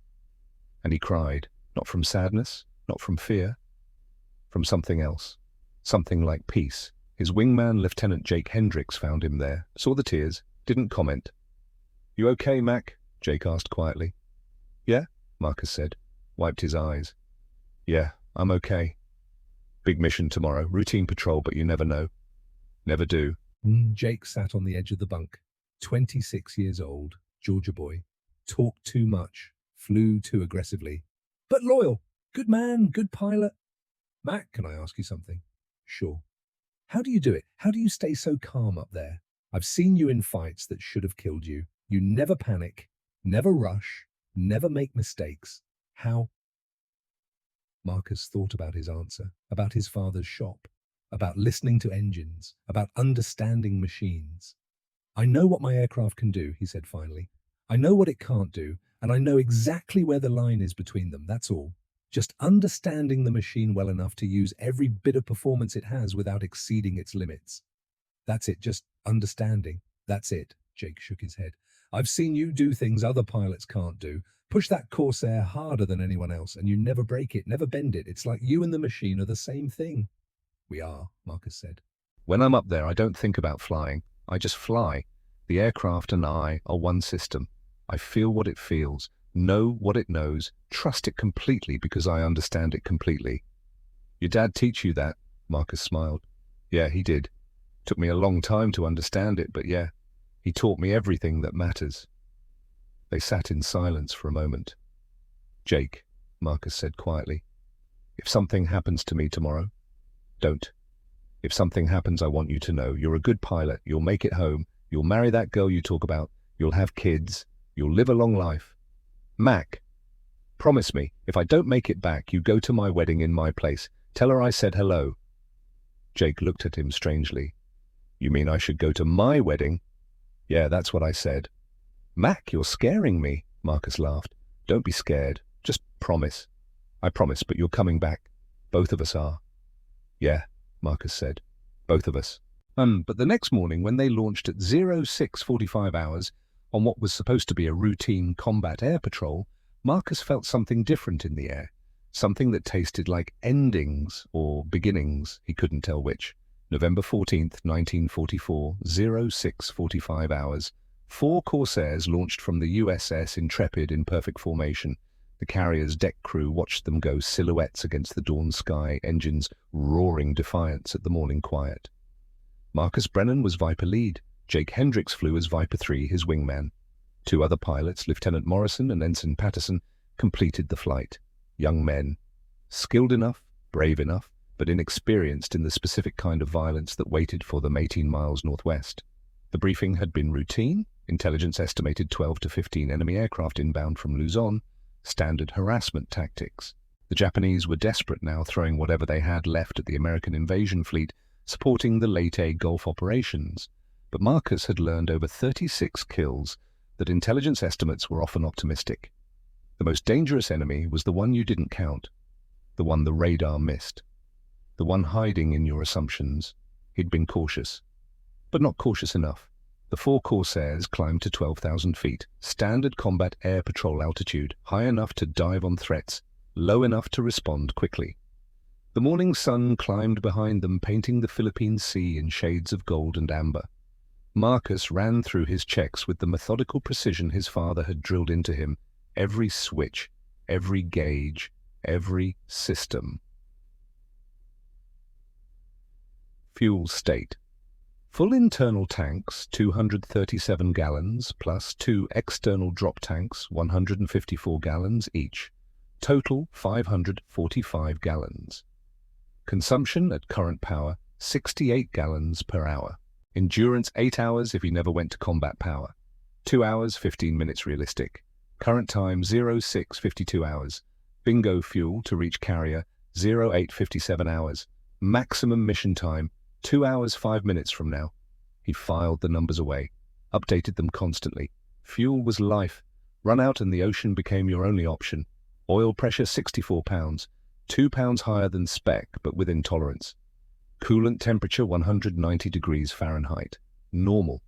[SPEAKER 1] And he cried, not from sadness, not from fear, from something else, something like peace. His wingman, Lieutenant Jake Hendricks, found him there, saw the tears, didn't comment. You okay, Mac? Jake asked quietly. Yeah, Marcus said, wiped his eyes. Yeah, I'm okay. Big mission tomorrow, routine patrol, but you never know. Never do.
[SPEAKER 2] Jake sat on the edge of the bunk, 26 years old, Georgia boy, talked too much, flew too aggressively, but loyal, good man, good pilot. Mac, can I ask you something? Sure. How do you do it? How do you stay so calm up there? I've seen you in fights that should have killed you. You never panic, never rush, never make mistakes. How? Marcus thought about his answer, about his father's shop, about listening to engines, about understanding machines. I know what my aircraft can do, he said finally. I know what it can't do, and I know exactly where the line is between them, that's all. Just understanding the machine well enough to use every bit of performance it has without exceeding its limits. That's it, just understanding. That's it, Jake shook his head. I've seen you do things other pilots can't do. Push that Corsair harder than anyone else, and you never break it, never bend it. It's like you and the machine are the same thing. We are, Marcus said.
[SPEAKER 1] When I'm up there, I don't think about flying. I just fly. The aircraft and I are one system. I feel what it feels, know what it knows, trust it completely because I understand it completely. Your dad teach you that? Marcus smiled. Yeah, he did. Took me a long time to understand it, but yeah, he taught me everything that matters. They sat in silence for a moment. Jake, Marcus said quietly, if something happens to me tomorrow, don't. If something happens, I want you to know you're a good pilot, you'll make it home, you'll marry that girl you talk about, you'll have kids, you'll live a long life. Mac, promise me, if I don't make it back, you go to my wedding in my place. Tell her I said hello. Jake looked at him strangely. You mean I should go to my wedding? Yeah, that's what I said. Mac, you're scaring me, Marcus laughed. Don't be scared. Just promise. I promise, but you're coming back. Both of us are. Yeah, Marcus said. Both of us. But the next morning, when they launched at 06:45 hours on what was supposed to be a routine combat air patrol, Marcus felt something different in the air. Something that tasted like endings or beginnings, he couldn't tell which. November 14th, 1944, 06:45 hours. 4 Corsairs launched from the USS Intrepid in perfect formation. The carrier's deck crew watched them go silhouettes against the dawn sky, engines roaring defiance at the morning quiet. Marcus Brennan was Viper lead. Jake Hendricks flew as Viper 3, his wingman. 2 other pilots, Lieutenant Morrison and Ensign Patterson, completed the flight. Young men, skilled enough, brave enough, but inexperienced in the specific kind of violence that waited for them 18 miles northwest. The briefing had been routine. Intelligence estimated 12 to 15 enemy aircraft inbound from Luzon. Standard harassment tactics. The Japanese were desperate now, throwing whatever they had left at the American invasion fleet, supporting the Leyte Gulf operations. But Marcus had learned over 36 kills that intelligence estimates were often optimistic. The most dangerous enemy was the one you didn't count, the one the radar missed, the one hiding in your assumptions. He'd been cautious, but not cautious enough. The 4 Corsairs climbed to 12,000 feet, standard combat air patrol altitude, high enough to dive on threats, low enough to respond quickly. The morning sun climbed behind them, painting the Philippine Sea in shades of gold and amber. Marcus ran through his checks with the methodical precision his father had drilled into him. Every switch, every gauge, every system. Fuel state. Full internal tanks, 237 gallons, plus 2 external drop tanks, 154 gallons each. Total 545 gallons. Consumption at current power, 68 gallons per hour. Endurance 8 hours if he never went to combat power. 2 hours, 15 minutes realistic. Current time 06:52 hours. Bingo fuel to reach carrier 08:57 hours. Maximum mission time 2 hours 5 minutes from now. He filed the numbers away, updated them constantly. Fuel was life. Run out and the ocean became your only option. Oil pressure 64 pounds, 2 pounds higher than spec but within tolerance. Coolant temperature 190 degrees Fahrenheit. Normal.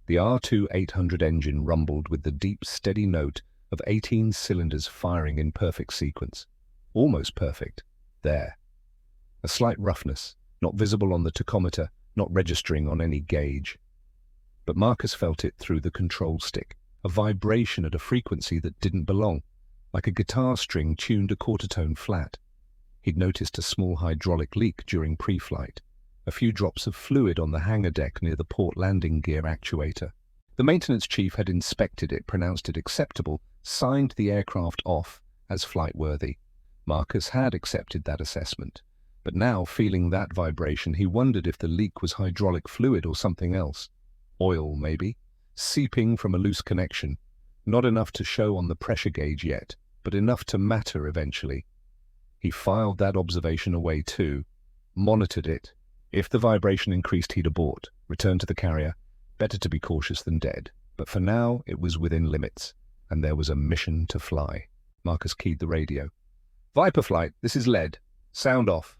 [SPEAKER 1] The R2-800 engine rumbled with the deep, steady note of 18 cylinders firing in perfect sequence. Almost perfect. There. A slight roughness, not visible on the tachometer, not registering on any gauge. But Marcus felt it through the control stick, a vibration at a frequency that didn't belong, like a guitar string tuned a quarter tone flat. He'd noticed a small hydraulic leak during pre-flight, a few drops of fluid on the hangar deck near the port landing gear actuator. The maintenance chief had inspected it, pronounced it acceptable, signed the aircraft off as flight-worthy. Marcus had accepted that assessment. But now, feeling that vibration, he wondered if the leak was hydraulic fluid or something else. Oil, maybe, seeping from a loose connection. Not enough to show on the pressure gauge yet, but enough to matter eventually. He filed that observation away too, monitored it. If the vibration increased, he'd abort, return to the carrier. Better to be cautious than dead. But for now, it was within limits, and there was a mission to fly. Marcus keyed the radio. Viper flight, this is lead. Sound off.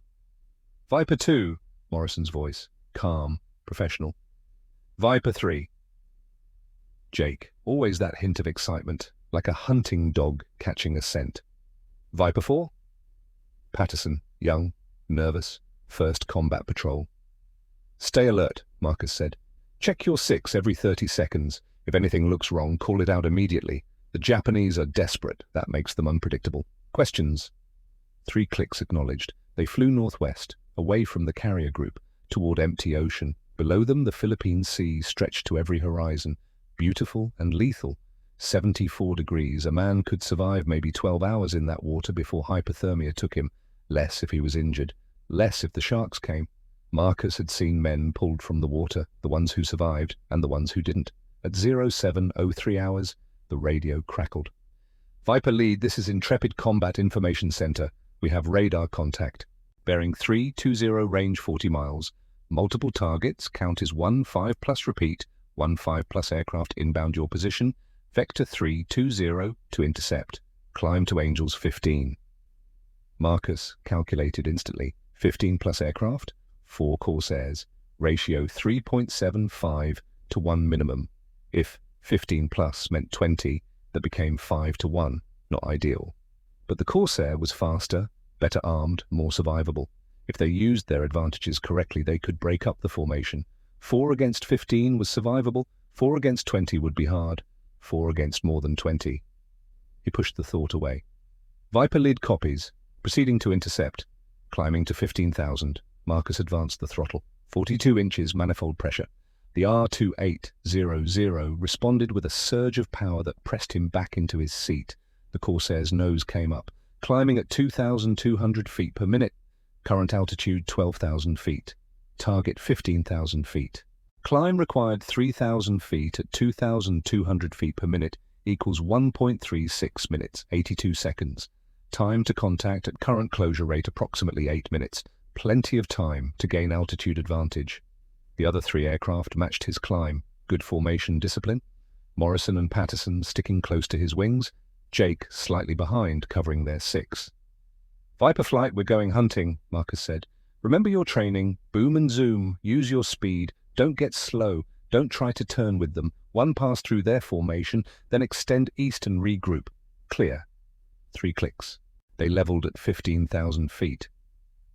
[SPEAKER 1] Viper 2, Morrison's voice, calm, professional. Viper 3. Jake, always that hint of excitement, like a hunting dog catching a scent. Viper 4? Patterson, young, nervous, first combat patrol. Stay alert, Marcus said. Check your 6 every 30 seconds. If anything looks wrong, call it out immediately. The Japanese are desperate. That makes them unpredictable. Questions? 3 clicks acknowledged. They flew northwest, away from the carrier group, toward empty ocean. Below them, the Philippine Sea stretched to every horizon, beautiful and lethal. 74 degrees. A man could survive maybe 12 hours in that water before hypothermia took him. Less if he was injured. Less if the sharks came. Marcus had seen men pulled from the water, the ones who survived and the ones who didn't. At 07:03 hours, the radio crackled. Viper lead, this is Intrepid Combat Information Center. We have radar contact. Bearing 320, range 40 miles. Multiple targets, count is 1-5 plus repeat, 1-5 plus aircraft inbound your position. Vector 320 to intercept. Climb to Angels 15. Marcus calculated instantly. 15 plus aircraft, 4 Corsairs. Ratio 3.75 to 1 minimum. If 15 plus meant 20, that became 5 to 1, not ideal. But the Corsair was faster, better armed, more survivable. If they used their advantages correctly, they could break up the formation. 4 against 15 was survivable, 4 against 20 would be hard, 4 against more than 20. He pushed the thought away. Viper lead copies, proceeding to intercept. Climbing to 15,000, Marcus advanced the throttle. 42 inches manifold pressure. The R2800 responded with a surge of power that pressed him back into his seat. The Corsair's nose came up, climbing at 2,200 feet per minute. Current altitude 12,000 feet. Target 15,000 feet. Climb required 3,000 feet at 2,200 feet per minute equals 1.36 minutes, 82 seconds. Time to contact at current closure rate approximately 8 minutes. Plenty of time to gain altitude advantage. The other 3 aircraft matched his climb. Good formation discipline. Morrison and Patterson sticking close to his wings. Jake slightly behind, covering their 6. Viper flight, we're going hunting, Marcus said. Remember your training. Boom and zoom. Use your speed. Don't get slow. Don't try to turn with them. 1 pass through their formation, then extend east and regroup. Clear. 3 clicks. They leveled at 15,000 feet.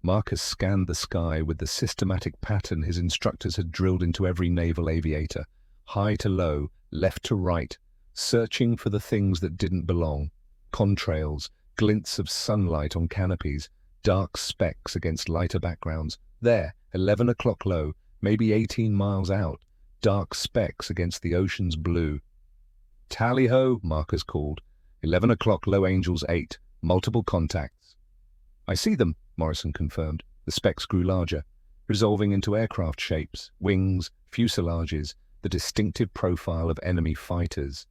[SPEAKER 1] Marcus scanned the sky with the systematic pattern his instructors had drilled into every naval aviator. High to low, left to right, searching for the things that didn't belong. Contrails, glints of sunlight on canopies, dark specks against lighter backgrounds. There, 11 o'clock low, maybe 18 miles out, dark specks against the ocean's blue. "Tally-ho," Marcus called. 11 o'clock, low angels 8, multiple contacts. "I see them," Morrison confirmed. The specks grew larger, resolving into aircraft shapes, wings, fuselages, the distinctive profile of enemy fighters.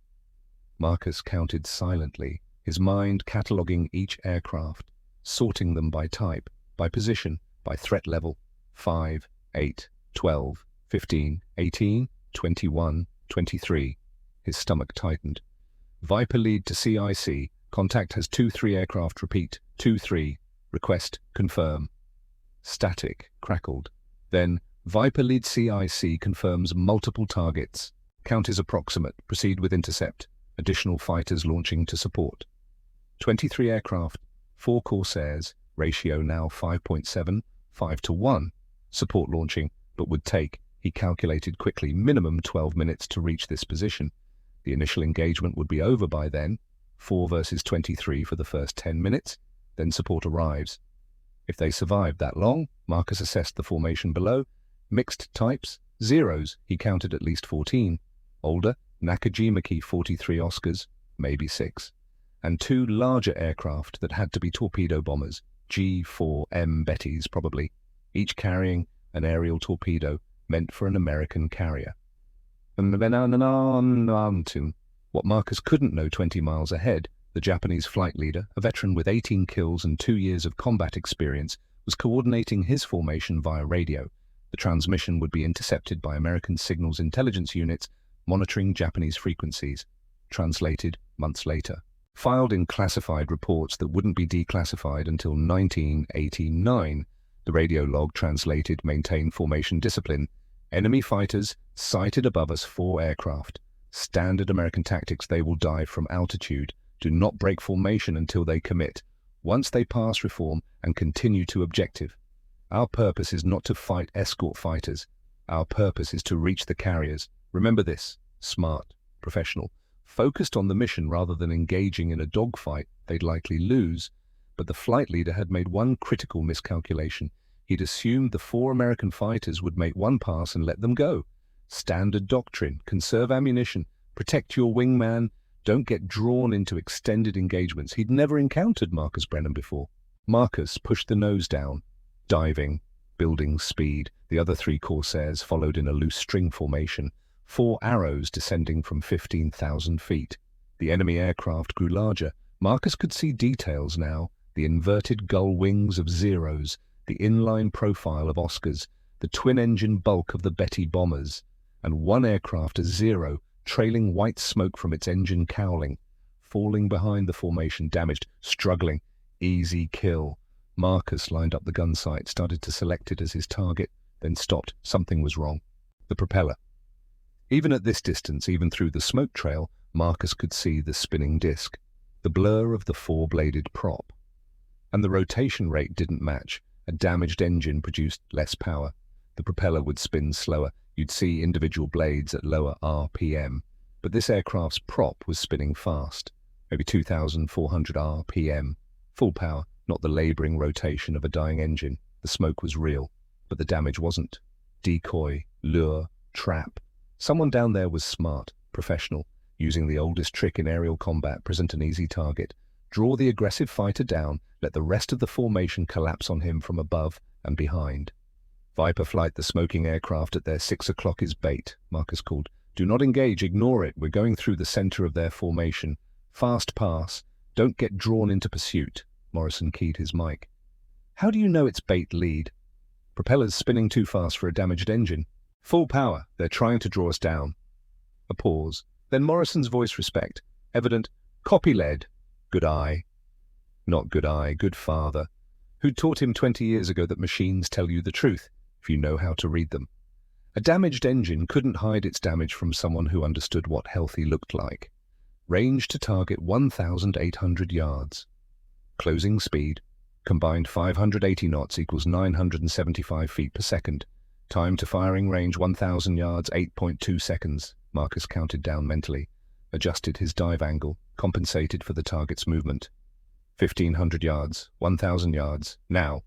[SPEAKER 1] Marcus counted silently, his mind cataloguing each aircraft, sorting them by type, by position, by threat level. 5, 8, 12, 15, 18, 21, 23. His stomach tightened. "Viper lead to CIC. Contact has 2-3 aircraft. Repeat. 2-3. Request confirm." Static crackled. Then, "Viper lead CIC confirms multiple targets. Count is approximate. Proceed with intercept. Additional fighters launching to support." 23 aircraft, 4 Corsairs, ratio now 5.7, 5-1. Support launching, but would take, he calculated quickly, minimum 12 minutes to reach this position. The initial engagement would be over by then, 4 versus 23 for the first 10 minutes, then support arrives. If they survived that long, Marcus assessed the formation below. Mixed types, zeros, he counted at least 14. Older, Nakajima 43 Oscars, maybe 6. And 2 larger aircraft that had to be torpedo bombers, G4M Bettys probably, each carrying an aerial torpedo meant for an American carrier. What Marcus couldn't know 20 miles ahead, the Japanese flight leader, a veteran with 18 kills and 2 years of combat experience, was coordinating his formation via radio. The transmission would be intercepted by American signals intelligence units monitoring Japanese frequencies. Translated months later. Filed in classified reports that wouldn't be declassified until 1989. The radio log translated maintain formation discipline. Enemy fighters sighted above us 4 aircraft. Standard American tactics, they will dive from altitude. Do not break formation until they commit. Once they pass reform and continue to objective. Our purpose is not to fight escort fighters. Our purpose is to reach the carriers. Remember this. Smart, professional, focused on the mission rather than engaging in a dogfight they'd likely lose. But the flight leader had made one critical miscalculation. He'd assumed the 4 American fighters would make one pass and let them go. Standard doctrine, conserve ammunition, protect your wingman, don't get drawn into extended engagements. He'd never encountered Marcus Brennan before. Marcus pushed the nose down, diving, building speed. The other 3 Corsairs followed in a loose string formation, 4 arrows descending from 15,000 feet. The enemy aircraft grew larger. Marcus could see details now, the inverted gull wings of Zeros, the inline profile of Oscars, the twin-engine bulk of the Betty bombers, and one aircraft, a Zero, trailing white smoke from its engine cowling, falling behind the formation, damaged, struggling. Easy kill. Marcus lined up the gun sight, started to select it as his target, then stopped. Something was wrong. The propeller. Even at this distance, even through the smoke trail, Marcus could see the spinning disc, the blur of the 4-bladed prop. And the rotation rate didn't match. A damaged engine produced less power. The propeller would spin slower. You'd see individual blades at lower RPM. But this aircraft's prop was spinning fast, maybe 2,400 RPM. Full power, not the laboring rotation of a dying engine. The smoke was real, but the damage wasn't. Decoy, lure, trap. Someone down there was smart, professional, using the oldest trick in aerial combat, present an easy target. Draw the aggressive fighter down, let the rest of the formation collapse on him from above and behind. Viper flight, the smoking aircraft at their 6 o'clock is bait, Marcus called. Do not engage, ignore it. We're going through the center of their formation. Fast pass. Don't get drawn into pursuit. Morrison keyed his mic. How do you know it's bait lead? Propellers spinning too fast for a damaged engine. Full power. They're trying to draw us down. A pause. Then Morrison's voice respect. Evident. Copy lead. Good eye. Not good eye, good father. Who taught him 20 years ago that machines tell you the truth, if you know how to read them. A damaged engine couldn't hide its damage from someone who understood what healthy looked like. Range to target 1,800 yards. Closing speed. Combined 580 knots equals 975 feet per second. Time to firing range 1,000 yards, 8.2 seconds. Marcus counted down mentally. Adjusted his dive angle, compensated for the target's movement. 1,500 yards, 1,000 yards, now.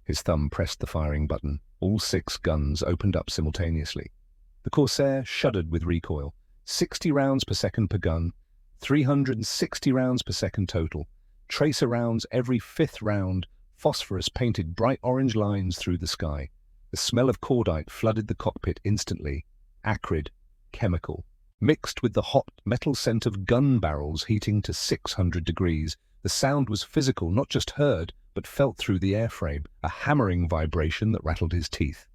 [SPEAKER 1] His thumb pressed the firing button. All 6 guns opened up simultaneously. The Corsair shuddered with recoil. 60 rounds per second per gun, 360 rounds per second total. Tracer rounds every 5th round. Phosphorus painted bright orange lines through the sky. The smell of cordite flooded the cockpit instantly. Acrid, chemical, mixed with the hot metal scent of gun barrels heating to 600 degrees. The sound was physical, not just heard, but felt through the airframe, a hammering vibration that rattled his teeth.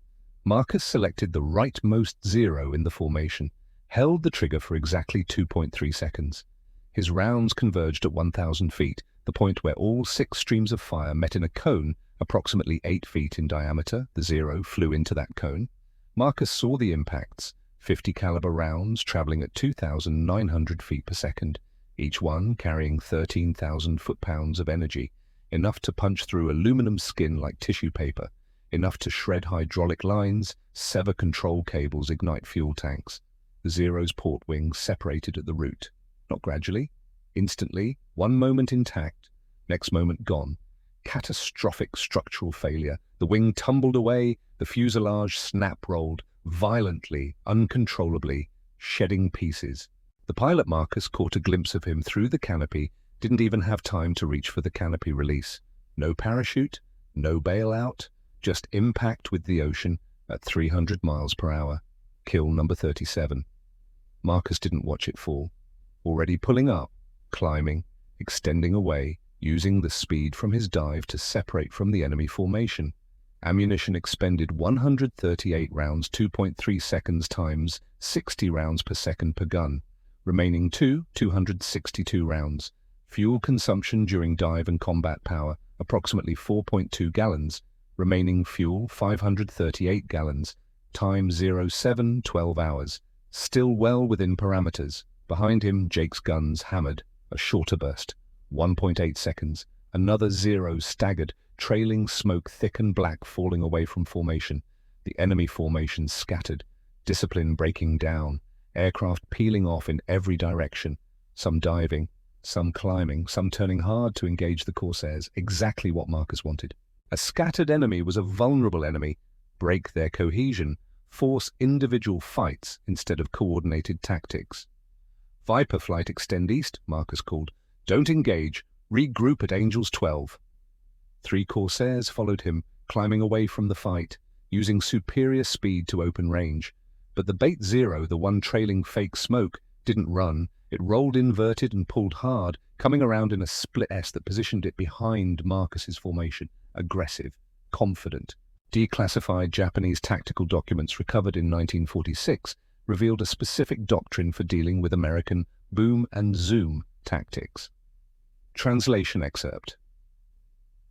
[SPEAKER 1] Marcus selected the rightmost 0 in the formation, held the trigger for exactly 2.3 seconds. His rounds converged at 1,000 feet, the point where all 6 streams of fire met in a cone approximately 8 feet in diameter. The 0 flew into that cone. Marcus saw the impacts, 50 caliber rounds traveling at 2,900 feet per second, each one carrying 13,000 foot-pounds of energy, enough to punch through aluminum skin like tissue paper, enough to shred hydraulic lines, sever control cables, ignite fuel tanks. The 0's port wing separated at the root, not gradually, instantly, one moment intact, next moment gone. Catastrophic structural failure. The wing tumbled away, the fuselage snap-rolled, violently, uncontrollably, shedding pieces. The pilot, Marcus, caught a glimpse of him through the canopy, didn't even have time to reach for the canopy release. No parachute, no bailout, just impact with the ocean at 300 miles per hour. Kill number 37. Marcus didn't watch it fall. Already pulling up, climbing, extending away, using the speed from his dive to separate from the enemy formation. Ammunition expended 138 rounds, 2.3 seconds times 60 rounds per second per gun. Remaining 262 rounds. Fuel consumption during dive and combat power, approximately 4.2 gallons. Remaining fuel, 538 gallons. Time 07, 12 hours. Still well within parameters. Behind him, Jake's guns hammered. A shorter burst. 1.8 seconds. Another 0 staggered, trailing smoke thick and black falling away from formation. The enemy formation scattered. Discipline breaking down. Aircraft peeling off in every direction. Some diving, some climbing, some turning hard to engage the Corsairs. Exactly what Marcus wanted. A scattered enemy was a vulnerable enemy. Break their cohesion. Force individual fights instead of coordinated tactics. Viper flight extend east, Marcus called. Don't engage. Regroup at Angels 12. 3 Corsairs followed him, climbing away from the fight, using superior speed to open range. But the Bait 0, the one trailing fake smoke, didn't run. It rolled inverted and pulled hard, coming around in a split S that positioned it behind Marcus's formation. Aggressive, confident. Declassified Japanese tactical documents recovered in 1946 revealed a specific doctrine for dealing with American boom and zoom tactics. Translation excerpt.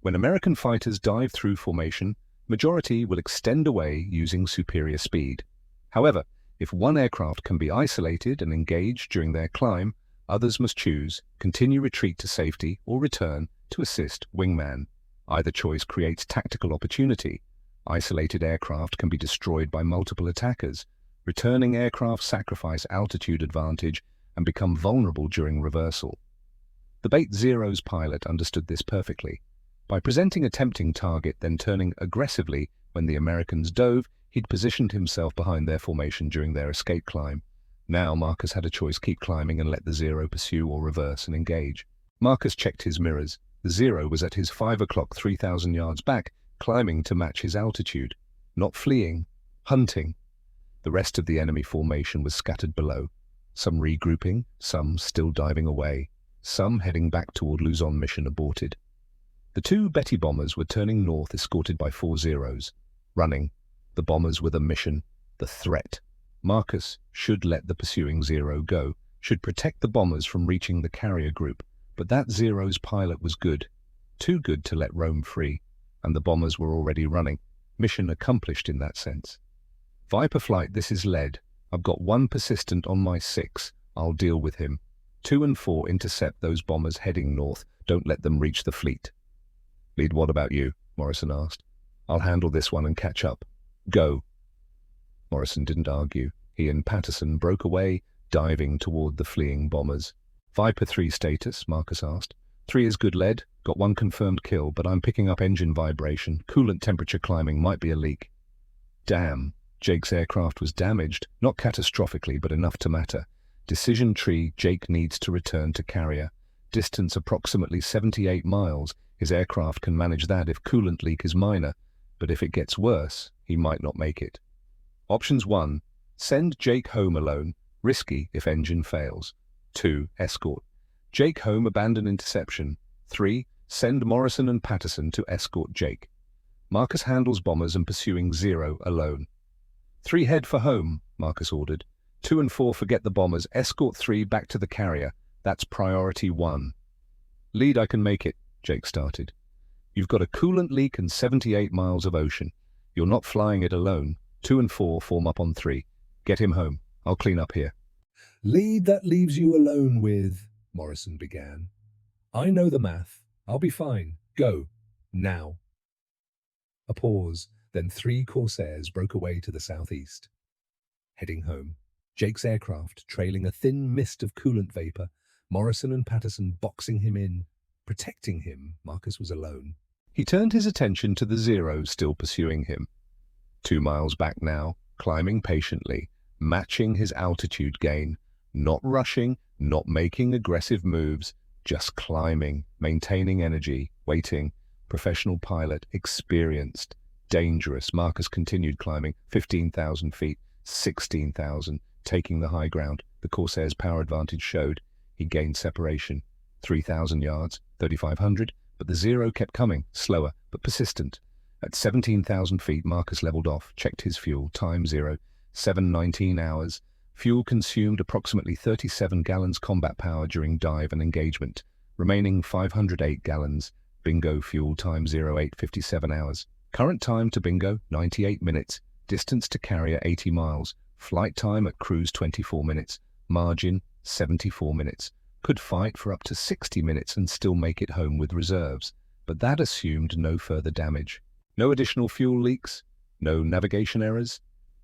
[SPEAKER 1] When American fighters dive through formation, majority will extend away using superior speed. However, if one aircraft can be isolated and engaged during their climb, others must choose, continue retreat to safety or return to assist wingman. Either choice creates tactical opportunity. Isolated aircraft can be destroyed by multiple attackers. Returning aircraft sacrifice altitude advantage and become vulnerable during reversal. The Bait 0's pilot understood this perfectly. By presenting a tempting target, then turning aggressively when the Americans dove, he'd positioned himself behind their formation during their escape climb. Now Marcus had a choice: keep climbing and let the 0 pursue, or reverse and engage. Marcus checked his mirrors. The 0 was at his 5 o'clock 3,000 yards back, climbing to match his altitude. Not fleeing, hunting. The rest of the enemy formation was scattered below. Some regrouping, some still diving away, some heading back toward Luzon mission aborted. The 2 Betty bombers were turning north, escorted by 4 Zeros. Running. The bombers were the mission, the threat. Marcus should let the pursuing 0 go, should protect the bombers from reaching the carrier group, but that 0's pilot was good. Too good to let roam free, and the bombers were already running. Mission accomplished in that sense. Viper flight, this is lead. I've got 1 persistent on my 6. I'll deal with him. 2 and 4 intercept those bombers heading north. Don't let them reach the fleet. Lead, what about you? Morrison asked. I'll handle this one and catch up. Go. Morrison didn't argue. He and Patterson broke away, diving toward the fleeing bombers. Viper 3 status, Marcus asked. 3 is good lead. Got one confirmed kill, but I'm picking up engine vibration. Coolant temperature climbing, might be a leak. Damn. Jake's aircraft was damaged, not catastrophically, but enough to matter. Decision tree, Jake needs to return to carrier. Distance approximately 78 miles. His aircraft can manage that if coolant leak is minor, but if it gets worse, he might not make it. Options 1. Send Jake home alone, risky if engine fails. 2. Escort. Jake home, abandon interception. 3. Send Morrison and Patterson to escort Jake. Marcus handles bombers and pursuing 0 alone. 3. Head for home, Marcus ordered. 2 and 4 forget the bombers, escort 3 back to the carrier. That's priority 1. Lead, I can make it, Jake started. You've got a coolant leak and 78 miles of ocean. You're not flying it alone. 2 and 4 form up on 3. Get him home. I'll clean up here.
[SPEAKER 2] Lead, that leaves you alone with, Morrison began. I know the math. I'll be fine. Go. Now. A pause, then 3 Corsairs broke away to the southeast. Heading home, Jake's aircraft trailing a thin mist of coolant vapor, Morrison and Patterson boxing him in. Protecting him, Marcus was alone.
[SPEAKER 1] He turned his attention to the 0 still pursuing him. 2 miles back now, climbing patiently, matching his altitude gain, not rushing, not making aggressive moves, just climbing, maintaining energy, waiting. Professional pilot, experienced, dangerous. Marcus continued climbing, 15,000 feet, 16,000, taking the high ground. The Corsair's power advantage showed. He gained separation. 3,000 yards, 3,500, but the 0 kept coming, slower, but persistent. At 17,000 feet, Marcus leveled off, checked his fuel, time 0, 7:19 hours. Fuel consumed approximately 37 gallons combat power during dive and engagement. Remaining 508 gallons. Bingo fuel time 08:57 hours. Current time to bingo 98 minutes. Distance to carrier 80 miles. Flight time at cruise 24 minutes. Margin 74 minutes. Could fight for up to 60 minutes and still make it home with reserves. But that assumed no further damage. No additional fuel leaks. No navigation errors.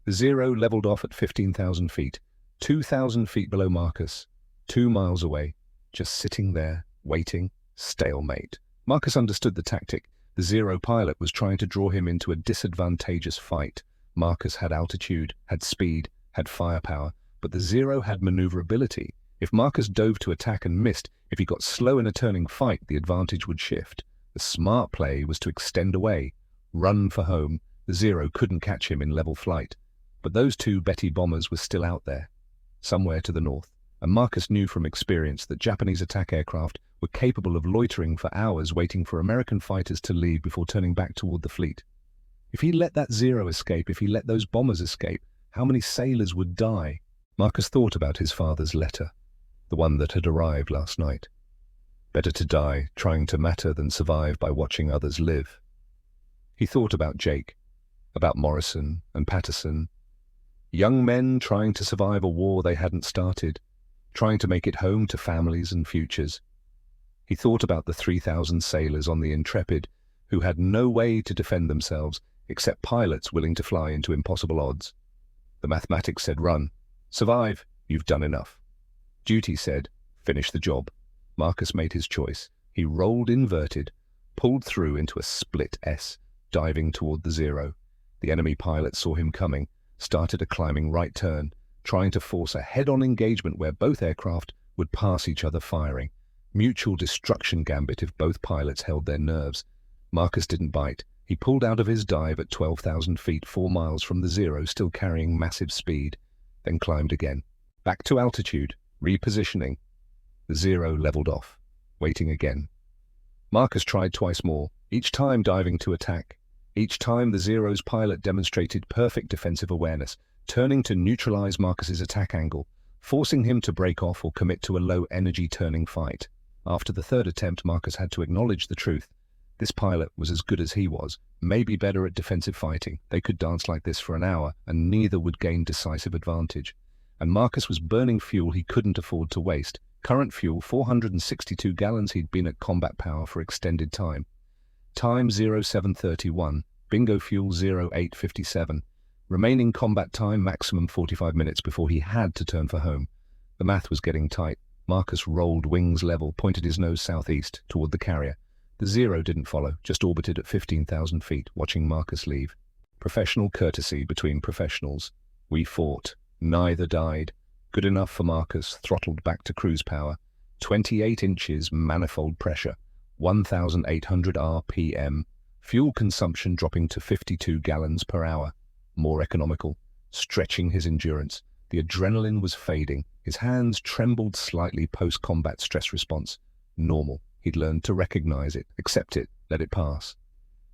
[SPEAKER 1] The 0 leveled off at 15,000 feet. 2,000 feet below Marcus. 2 miles away. Just sitting there, waiting. Stalemate. Marcus understood the tactic. The 0 pilot was trying to draw him into a disadvantageous fight. Marcus had altitude, had speed, had firepower, but the 0 had maneuverability. If Marcus dove to attack and missed, if he got slow in a turning fight, the advantage would shift. The smart play was to extend away, run for home. The 0 couldn't catch him in level flight. But those 2 Betty bombers were still out there, somewhere to the north, and Marcus knew from experience that Japanese attack aircraft were capable of loitering for hours waiting for American fighters to leave before turning back toward the fleet. If he let that 0 escape, if he let those bombers escape, how many sailors would die? Marcus thought about his father's letter, the one that had arrived last night. Better to die trying to matter than survive by watching others live. He thought about Jake, about Morrison and Patterson, young men trying to survive a war they hadn't started, trying to make it home to families and futures. He thought about the 3,000 sailors on the Intrepid who had no way to defend themselves except pilots willing to fly into impossible odds. The mathematics said run. Survive, you've done enough. Duty said finish the job. Marcus made his choice. He rolled inverted, pulled through into a split S, diving toward the 0. The enemy pilot saw him coming, started a climbing right turn, trying to force a head-on engagement where both aircraft would pass each other firing. Mutual destruction gambit if both pilots held their nerves. Marcus didn't bite. He pulled out of his dive at 12,000 feet, 4 miles from the 0, still carrying massive speed, then climbed again. Back to altitude, repositioning. The 0 leveled off, waiting again. Marcus tried twice more, each time diving to attack. Each time the 0's pilot demonstrated perfect defensive awareness, turning to neutralize Marcus's attack angle, forcing him to break off or commit to a low-energy turning fight. After the 3rd attempt, Marcus had to acknowledge the truth. This pilot was as good as he was, maybe better at defensive fighting. They could dance like this for an hour, and neither would gain decisive advantage. And Marcus was burning fuel he couldn't afford to waste. Current fuel, 462 gallons. He'd been at combat power for extended time. Time 07:31. Bingo fuel 08:57. Remaining combat time, maximum 45 minutes before he had to turn for home. The math was getting tight. Marcus rolled wings level, pointed his nose southeast toward the carrier. The Zero didn't follow, just orbited at 15,000 feet, watching Marcus leave. Professional courtesy between professionals. We fought. Neither died. Good enough for Marcus, throttled back to cruise power. 28 inches, manifold pressure. 1,800 RPM. Fuel consumption dropping to 52 gallons per hour. More economical. Stretching his endurance. The adrenaline was fading. His hands trembled slightly post-combat stress response. Normal. He'd learned to recognize it, accept it, let it pass.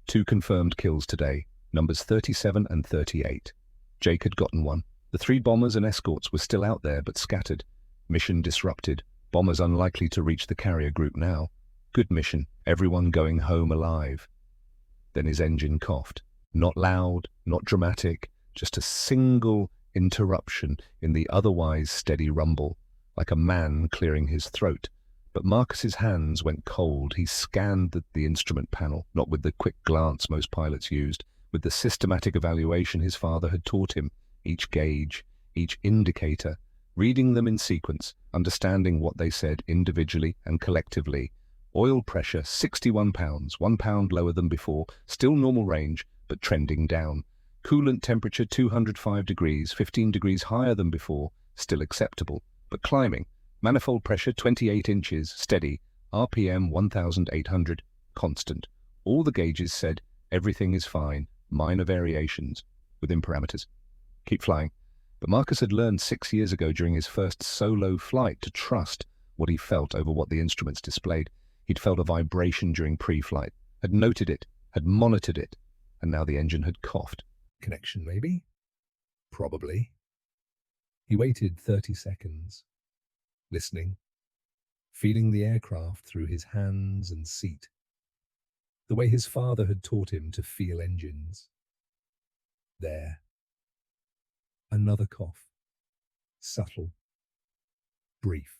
[SPEAKER 1] 2 confirmed kills today, numbers 37 and 38. Jake had gotten one. The 3 bombers and escorts were still out there, but scattered. Mission disrupted. Bombers unlikely to reach the carrier group now. Good mission. Everyone going home alive. Then his engine coughed. Not loud, not dramatic, just a single interruption in the otherwise steady rumble, like a man clearing his throat. But Marcus's hands went cold. He scanned the instrument panel, not with the quick glance most pilots used, with the systematic evaluation his father had taught him, each gauge, each indicator, reading them in sequence, understanding what they said individually and collectively. Oil pressure, 61 pounds, 1 pound lower than before, still normal range, but trending down. Coolant temperature, 205 degrees, 15 degrees higher than before, still acceptable, but climbing. Manifold pressure, 28 inches, steady. RPM, 1,800, constant. All the gauges said, everything is fine, minor variations, within parameters. Keep flying. But Marcus had learned 6 years ago during his first solo flight to trust what he felt over what the instruments displayed. He'd felt a vibration during pre-flight, had noted it, had monitored it, and now the engine had coughed.
[SPEAKER 2] Connection, maybe? Probably. He waited 30 seconds, listening, feeling the aircraft through his hands and seat, the way his father had taught him to feel engines. There. Another cough. Subtle. Brief.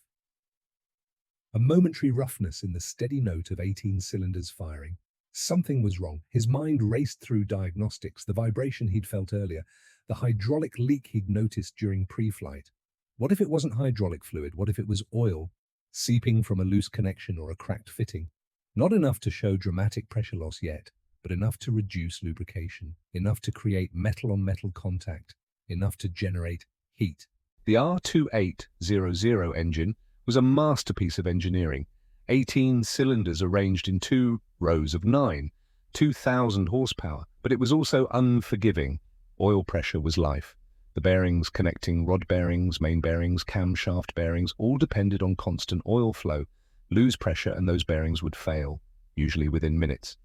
[SPEAKER 2] A momentary roughness in the steady note of 18 cylinders firing. Something was wrong. His mind raced through diagnostics, the vibration he'd felt earlier, the hydraulic leak he'd noticed during pre-flight. What if it wasn't hydraulic fluid? What if it was oil, seeping from a loose connection or a cracked fitting? Not enough to show dramatic pressure loss yet, but enough to reduce lubrication, enough to create metal-on-metal contact, enough to generate heat.
[SPEAKER 1] The R2800 engine was a masterpiece of engineering. 18 cylinders arranged in 2 rows of 9, 2,000 horsepower, but it was also unforgiving. Oil pressure was life. The bearings connecting rod bearings, main bearings, camshaft bearings, all depended on constant oil flow. Lose pressure and those bearings would fail, usually within minutes.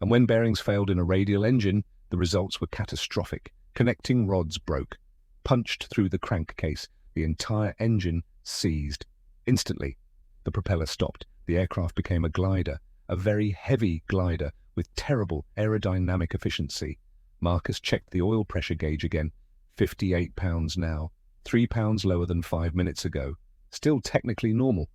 [SPEAKER 1] And when bearings failed in a radial engine, the results were catastrophic. Connecting rods broke, punched through the crankcase, the entire engine seized. Instantly, the propeller stopped. The aircraft became a glider, a very heavy glider with terrible aerodynamic efficiency. Marcus checked the oil pressure gauge again. 58 pounds now, 3 pounds lower than 5 minutes ago. Still technically normal,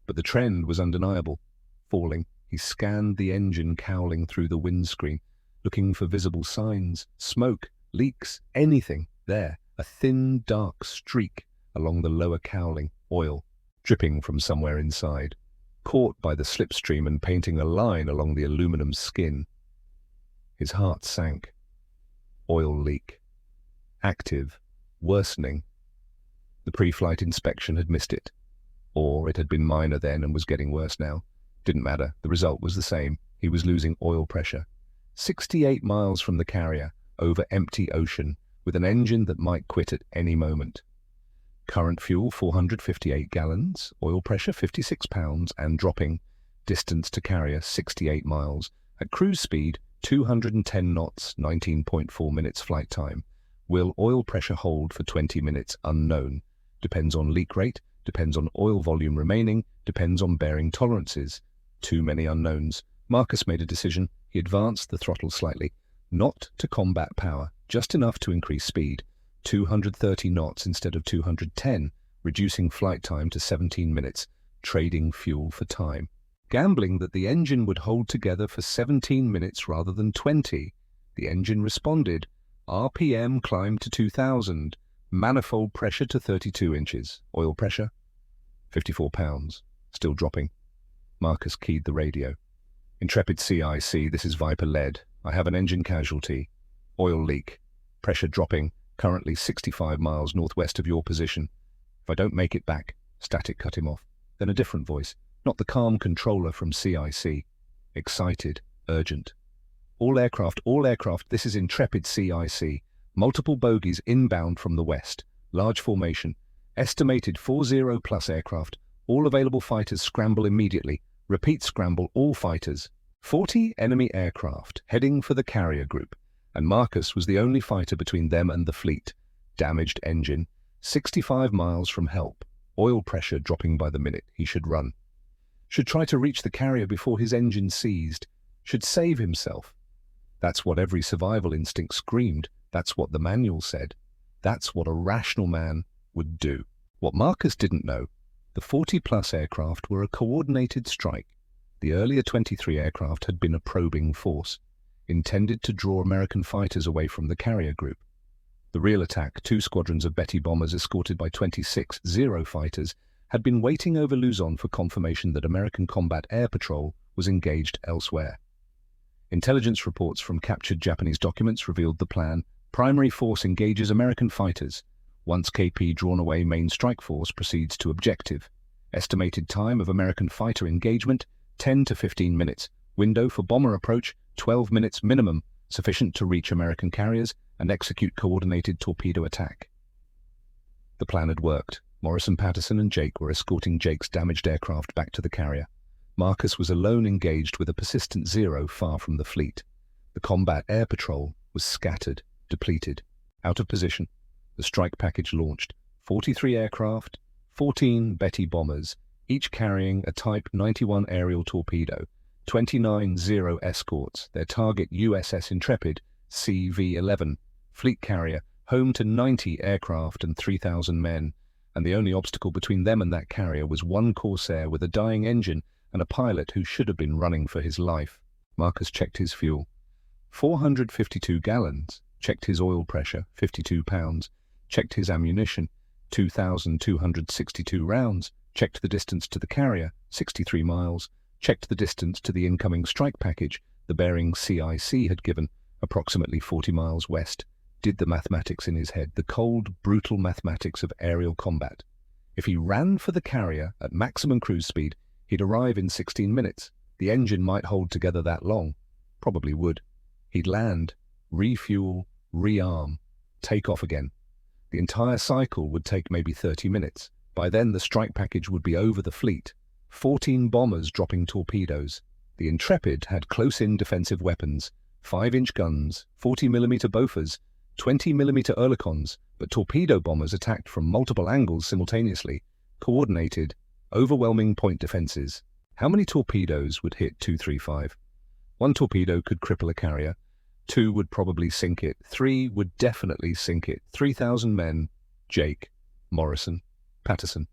[SPEAKER 1] but the trend was undeniable. Falling, he scanned the engine cowling through the windscreen, looking for visible signs, smoke, leaks, anything. There, a thin, dark streak along the lower cowling, oil, dripping from somewhere inside, caught by the slipstream and painting a line along the aluminum skin. His heart sank. Oil leak. Active. Worsening. The pre-flight inspection had missed it. Or it had been minor then and was getting worse now. Didn't matter. The result was the same. He was losing oil pressure. 68 miles from the carrier, over empty ocean, with an engine that might quit at any moment. Current fuel, 458 gallons. Oil pressure, 56 pounds and dropping. Distance to carrier, 68 miles. At cruise speed, 210 knots, 19.4 minutes flight time. Will oil pressure hold for 20 minutes? Unknown. Depends on leak rate, depends on oil volume remaining, depends on bearing tolerances. Too many unknowns. Marcus made a decision. He advanced the throttle slightly. Not to combat power, just enough to increase speed. 230 knots instead of 210, reducing flight time to 17 minutes, trading fuel for time. Gambling that the engine would hold together for 17 minutes rather than 20. The engine responded. RPM climbed to 2,000. Manifold pressure to 32 inches. Oil pressure, 54 pounds. Still dropping. Marcus keyed the radio. Intrepid CIC, this is Viper lead. I have an engine casualty. Oil leak. Pressure dropping, currently 65 miles northwest of your position. If I don't make it back, static cut him off. Then a different voice, not the calm controller from CIC. Excited, urgent. All aircraft, this is Intrepid CIC. Multiple bogies inbound from the west. Large formation. Estimated 40 plus aircraft. All available fighters scramble immediately. Repeat scramble all fighters. 40 enemy aircraft heading for the carrier group. And Marcus was the only fighter between them and the fleet. Damaged engine. 65 miles from help. Oil pressure dropping by the minute. He should run. Should try to reach the carrier before his engine seized. Should save himself. That's what every survival instinct screamed. That's what the manual said. That's what a rational man would do. What Marcus didn't know, the 40-plus aircraft were a coordinated strike. The earlier 23 aircraft had been a probing force, intended to draw American fighters away from the carrier group. The real attack, 2 squadrons of Betty bombers escorted by 26 Zero fighters, had been waiting over Luzon for confirmation that American Combat Air Patrol was engaged elsewhere. Intelligence reports from captured Japanese documents revealed the plan. Primary force engages American fighters. Once KP drawn away, main strike force proceeds to objective. Estimated time of American fighter engagement, 10 to 15 minutes. Window for bomber approach, 12 minutes minimum, sufficient to reach American carriers and execute coordinated torpedo attack. The plan had worked. Morrison, Patterson, and Jake were escorting Jake's damaged aircraft back to the carrier. Marcus was alone engaged with a persistent Zero far from the fleet. The Combat Air Patrol was scattered, depleted, out of position. The strike package launched. 43 aircraft, 14 Betty bombers, each carrying a Type 91 aerial torpedo, 29 Zero escorts, their target USS Intrepid, CV-11, fleet carrier, home to 90 aircraft and 3,000 men, and the only obstacle between them and that carrier was one Corsair with a dying engine and a pilot who should have been running for his life. Marcus checked his fuel. 452 gallons. Checked his oil pressure, 52 pounds. Checked his ammunition, 2,262 rounds. Checked the distance to the carrier, 63 miles. Checked the distance to the incoming strike package, the bearing CIC had given, approximately 40 miles west. Did the mathematics in his head, the cold, brutal mathematics of aerial combat. If he ran for the carrier at maximum cruise speed, he'd arrive in 16 minutes. The engine might hold together that long. Probably would. He'd land, refuel, rearm, take off again. The entire cycle would take maybe 30 minutes. By then the strike package would be over the fleet. 14 bombers dropping torpedoes. The Intrepid had close-in defensive weapons, 5-inch guns, 40mm Bofors, 20mm Oerlikons, but torpedo bombers attacked from multiple angles simultaneously, coordinated, overwhelming point defenses. How many torpedoes would hit 235? 1 torpedo could cripple a carrier. 2 would probably sink it. 3 would definitely sink it. 3,000 men. Jake, Morrison, Patterson.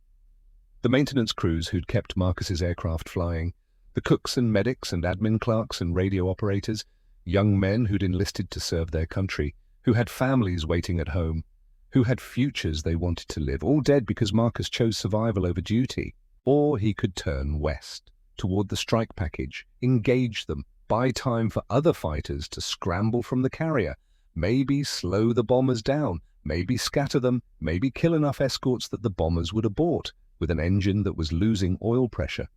[SPEAKER 1] The maintenance crews who'd kept Marcus's aircraft flying. The cooks and medics and admin clerks and radio operators. Young men who'd enlisted to serve their country. Who had families waiting at home. Who had futures they wanted to live. All dead because Marcus chose survival over duty. Or he could turn west, toward the strike package, engage them, buy time for other fighters to scramble from the carrier, maybe slow the bombers down, maybe scatter them, maybe kill enough escorts that the bombers would abort with an engine that was losing oil pressure.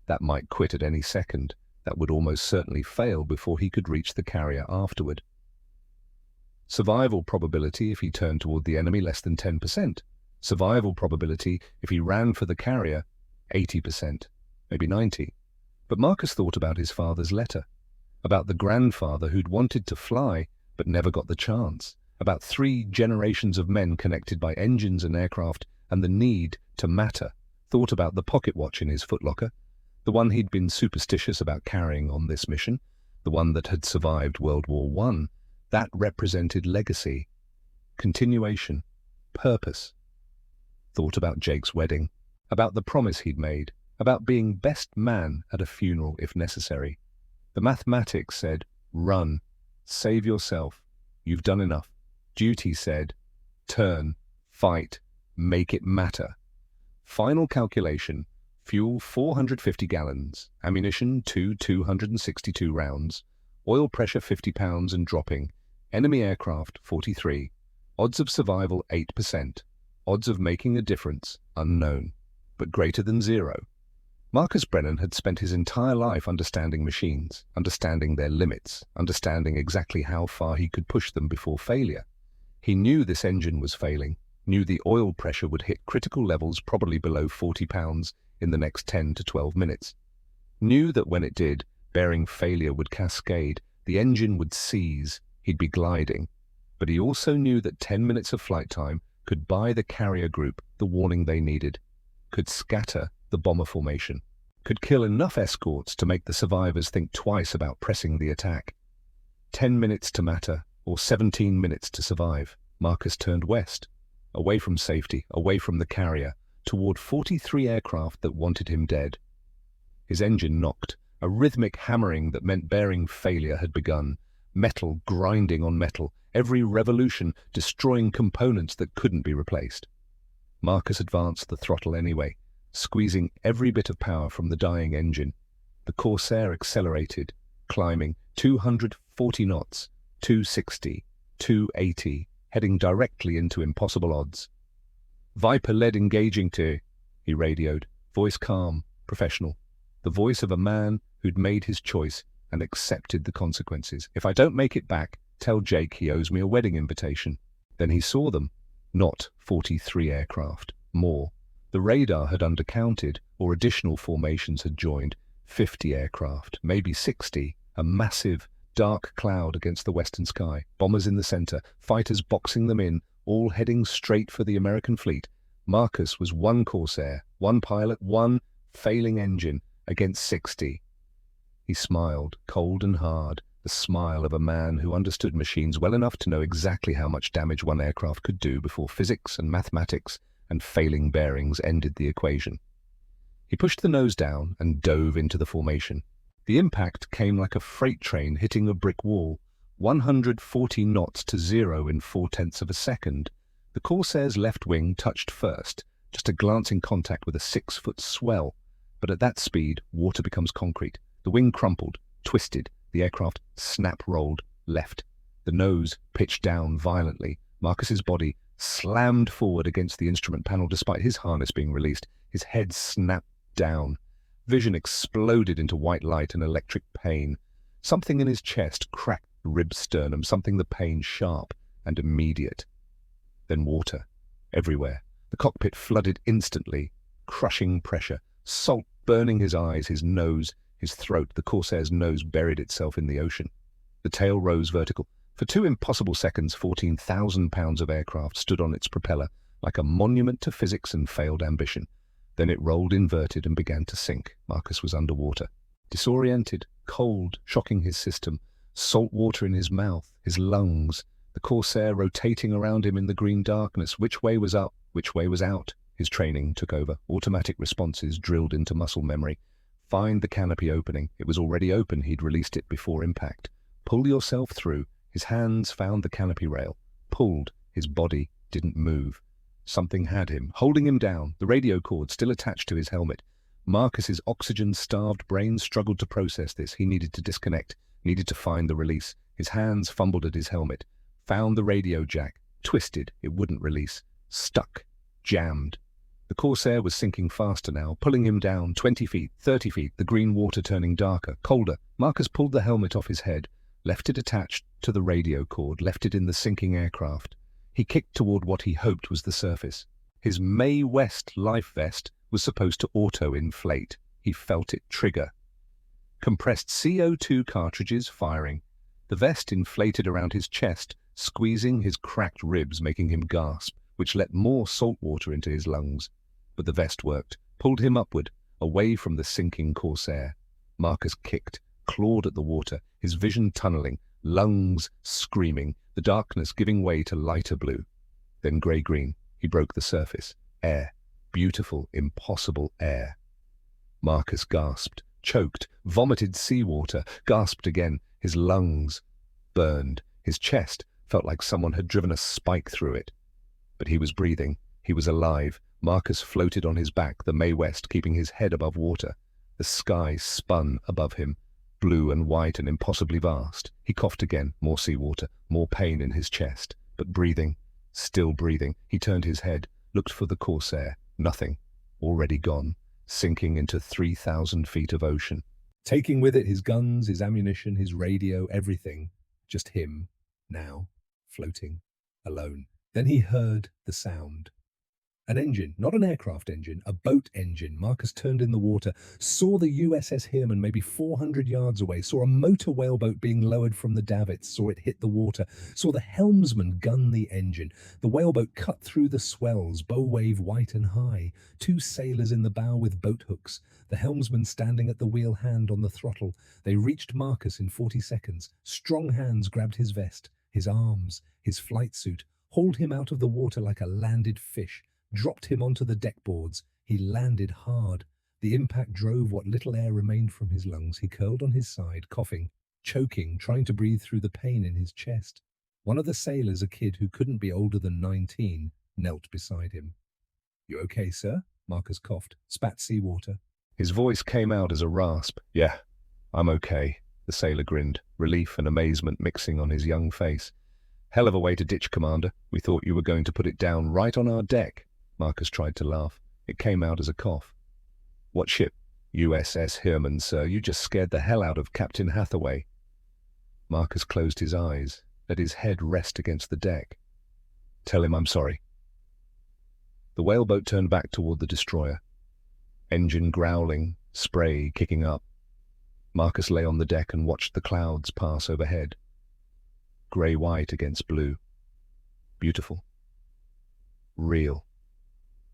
[SPEAKER 1] That might quit at any second. That would almost certainly fail before he could reach the carrier afterward. Survival probability if he turned toward the enemy, less than 10%. Survival probability if he ran for the carrier, 80%, maybe 90%. But Marcus thought about his father's letter, about the grandfather who'd wanted to fly but never got the chance, about 3 generations of men connected by engines and aircraft and the need to matter, thought about the pocket watch in his footlocker, the one he'd been superstitious about carrying on this mission, the one that had survived World War I. That represented legacy, continuation, purpose. Thought about Jake's wedding, about the promise he'd made, about being best man at a funeral if necessary. The mathematics said, run, save yourself, you've done enough. Duty said, turn, fight, make it matter. Final calculation, Fuel 450 gallons, ammunition 262 rounds, oil pressure 50 pounds and dropping, enemy aircraft 43, odds of survival 8%, odds of making a difference unknown, but greater than zero. Marcus Brennan had spent his entire life understanding machines, understanding their limits, understanding exactly how far he could push them before failure. He knew this engine was failing, knew the oil pressure would hit critical levels probably below 40 pounds in the next 10 to 12 minutes. Knew that when it did, bearing failure would cascade, the engine would seize, he'd be gliding. But he also knew that 10 minutes of flight time could buy the carrier group the warning they needed, could scatter the bomber formation, could kill enough escorts to make the survivors think twice about pressing the attack. 10 minutes to matter, or 17 minutes to survive. Marcus turned west, away from safety, away from the carrier, toward 43 aircraft that wanted him dead. His engine knocked, a rhythmic hammering that meant bearing failure had begun, metal grinding on metal, every revolution destroying components that couldn't be replaced. Marcus advanced the throttle anyway, squeezing every bit of power from the dying engine. The Corsair accelerated, climbing 240 knots, 260, 280, heading directly into impossible odds. "Viper lead engaging to," he radioed, voice calm, professional, the voice of a man who'd made his choice and accepted the consequences. "If I don't make it back, tell Jake he owes me a wedding invitation." Then he saw them. Not 43 aircraft, more. The radar had undercounted, or additional formations had joined. 50 aircraft, maybe 60, a massive, dark cloud against the western sky, bombers in the center, fighters boxing them in, all heading straight for the American fleet. Marcus was one Corsair, one pilot, one failing engine against 60. He smiled, cold and hard, the smile of a man who understood machines well enough to know exactly how much damage one aircraft could do before physics and mathematics and failing bearings ended the equation. He pushed the nose down and dove into the formation. The impact came like a freight train hitting a brick wall, 140 knots to zero in 4/10 of a second. The Corsair's left wing touched first, just a glancing contact with a 6-foot swell. But at that speed, water becomes concrete. The wing crumpled, twisted, the aircraft snap-rolled left. The nose pitched down violently. Marcus's body slammed forward against the instrument panel despite his harness being released. His head snapped down. Vision exploded into white light and electric pain. Something in his chest cracked the rib sternum, something the pain sharp and immediate. Then water, everywhere. The cockpit flooded instantly, crushing pressure, salt burning his eyes, his nose, his throat. The Corsair's nose buried itself in the ocean. The tail rose vertical. For 2 impossible seconds, 14,000 pounds of aircraft stood on its propeller like a monument to physics and failed ambition. Then it rolled inverted and began to sink. Marcus was underwater, disoriented, cold, shocking his system, salt water in his mouth, his lungs, the Corsair rotating around him in the green darkness. Which way was up, which way was out? His training took over. Automatic responses drilled into muscle memory. Find the canopy opening. It was already open. He'd released it before impact. Pull yourself through. His hands found the canopy rail. Pulled. His body didn't move. Something had him, holding him down, the radio cord still attached to his helmet. Marcus's oxygen-starved brain struggled to process this. He needed to disconnect, needed to find the release. His hands fumbled at his helmet, found the radio jack, twisted, it wouldn't release, stuck, jammed. The Corsair was sinking faster now, pulling him down 20 feet, 30 feet, the green water turning darker, colder. Marcus pulled the helmet off his head, left it attached to the radio cord, left it in the sinking aircraft. He kicked toward what he hoped was the surface. His Mae West life vest was supposed to auto-inflate. He felt it trigger. Compressed CO2 cartridges firing. The vest inflated around his chest, squeezing his cracked ribs, making him gasp, which let more salt water into his lungs. But the vest worked, pulled him upward, away from the sinking Corsair. Marcus kicked, clawed at the water, his vision tunneling, lungs screaming, the darkness giving way to lighter blue. Then grey-green. He broke the surface. Air. Beautiful, impossible air. Marcus gasped, choked, vomited seawater, gasped again. His lungs burned. His chest felt like someone had driven a spike through it. But he was breathing. He was alive. Marcus floated on his back, the Mae West keeping his head above water. The sky spun above him, blue and white and impossibly vast. He coughed again, more seawater, more pain in his chest. But breathing, still breathing, he turned his head, looked for the Corsair. Nothing. Already gone, sinking into 3,000 feet of ocean.
[SPEAKER 2] Taking with it his guns, his ammunition, his radio, everything. Just him, now, floating, alone. Then he heard the sound. An engine, not an aircraft engine, a boat engine. Marcus turned in the water, saw the USS Herman maybe 400 yards away, saw a motor whaleboat being lowered from the davits, saw it hit the water, saw the helmsman gun the engine. The whaleboat cut through the swells, bow wave white and high. 2 sailors in the bow with boat hooks, the helmsman standing at the wheel hand on the throttle. They reached Marcus in 40 seconds. Strong hands grabbed his vest, his arms, his flight suit, hauled him out of the water like a landed fish, dropped him onto the deck boards. He landed hard. The impact drove what little air remained from his lungs. He curled on his side, coughing, choking, trying to breathe through the pain in his chest. One of the sailors, a kid who couldn't be older than 19, knelt beside him. "You okay, sir?" Marcus coughed, spat seawater.
[SPEAKER 1] His voice came out as a rasp. "Yeah, I'm okay," the sailor grinned, relief and amazement mixing on his young face. "Hell of a way to ditch, Commander. We thought you were going to put it down right on our deck." Marcus tried to laugh. It came out as a cough. "What ship?" "USS Herman, sir. You just scared the hell out of Captain Hathaway." Marcus closed his eyes, let his head rest against the deck. "Tell him I'm sorry." The whaleboat turned back toward the destroyer. Engine growling, spray kicking up. Marcus lay on the deck and watched the clouds pass overhead. Grey-white against blue. Beautiful. Real.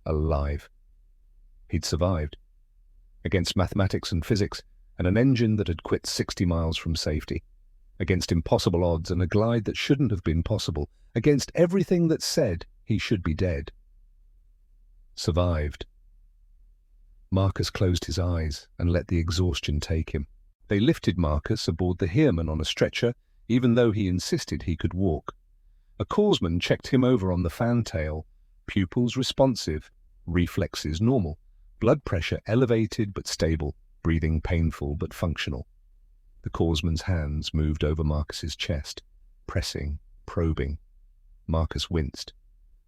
[SPEAKER 1] Alive. He'd survived. Against mathematics and physics, and an engine that had quit 60 miles from safety. Against impossible odds and a glide that shouldn't have been possible. Against everything that said he should be dead. Survived. Marcus closed his eyes and let the exhaustion take him. They lifted Marcus aboard the Herman on a stretcher, even though he insisted he could walk. A corpsman checked him over on the fantail, pupils responsive, reflexes normal, blood pressure elevated but stable, breathing painful but functional. The corpsman's hands moved over Marcus's chest, pressing, probing. Marcus winced.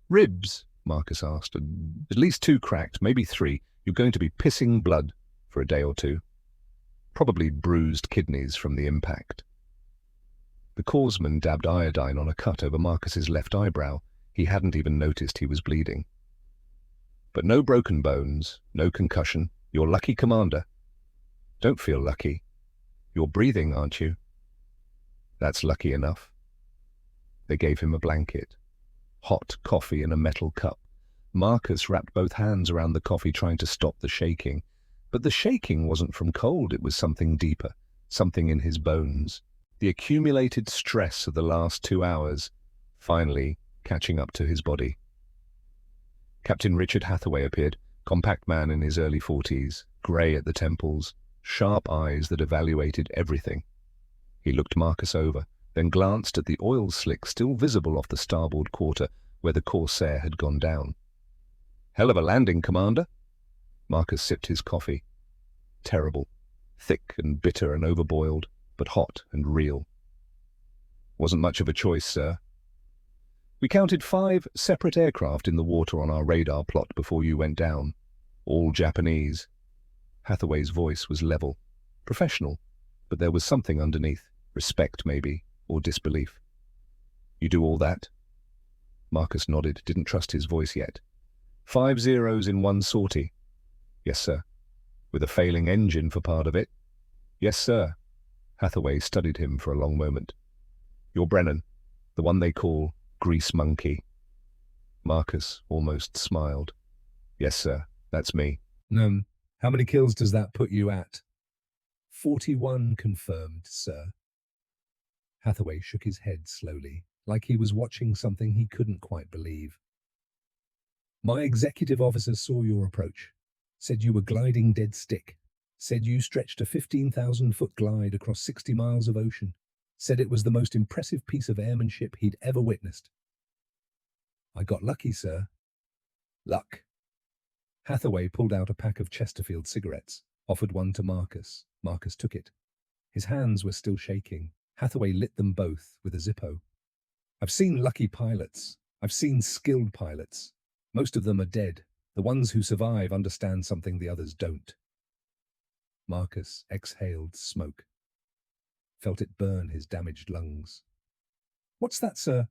[SPEAKER 1] "Ribs?" Marcus asked. "At least 2 cracked, maybe 3. You're going to be pissing blood for a day or 2. Probably bruised kidneys from the impact." The corpsman dabbed iodine on a cut over Marcus's left eyebrow. He hadn't even noticed he was bleeding. "But no broken bones, no concussion. You're lucky, Commander." "Don't feel lucky. You're breathing, aren't you?" "That's lucky enough." They gave him a blanket. Hot coffee in a metal cup. Marcus wrapped both hands around the coffee, trying to stop the shaking. But the shaking wasn't from cold, it was something deeper, something in his bones. The accumulated stress of the last 2 hours, finally catching up to his body. Captain Richard Hathaway appeared, compact man in his early 40s, grey at the temples, sharp eyes that evaluated everything. He looked Marcus over, then glanced at the oil slick still visible off the starboard quarter where the Corsair had gone down. "Hell of a landing, Commander." Marcus sipped his coffee. Terrible. Thick and bitter and overboiled, but hot and real. "Wasn't much of a choice, sir. We counted 5 separate aircraft in the water on our radar plot before you went down. All Japanese." Hathaway's voice was level, professional, but there was something underneath. Respect, maybe, or disbelief. "You do all that?" Marcus nodded, didn't trust his voice yet. 5 zeros in 1 sortie." "Yes, sir." "With a failing engine for part of it?" "Yes, sir." Hathaway studied him for a long moment. "You're Brennan, the one they call Grease Monkey." Marcus almost smiled. "Yes, sir, that's me."
[SPEAKER 2] How many kills does that put you at?" 41 confirmed, sir." Hathaway shook his head slowly, like he was watching something he couldn't quite believe. "My executive officer saw your approach, said you were gliding dead stick, said you stretched a 15,000-foot glide across 60 miles of ocean, said it was the most impressive piece of airmanship he'd ever witnessed." "I got lucky, sir." "Luck. Hathaway pulled out a pack of Chesterfield cigarettes, offered one to Marcus. Marcus took it. His hands were still shaking. Hathaway lit them both with a Zippo. I've seen lucky pilots. I've seen skilled pilots. Most of them are dead. The ones who survive understand something the others don't. Marcus exhaled smoke. Felt it burn his damaged lungs. What's that, sir?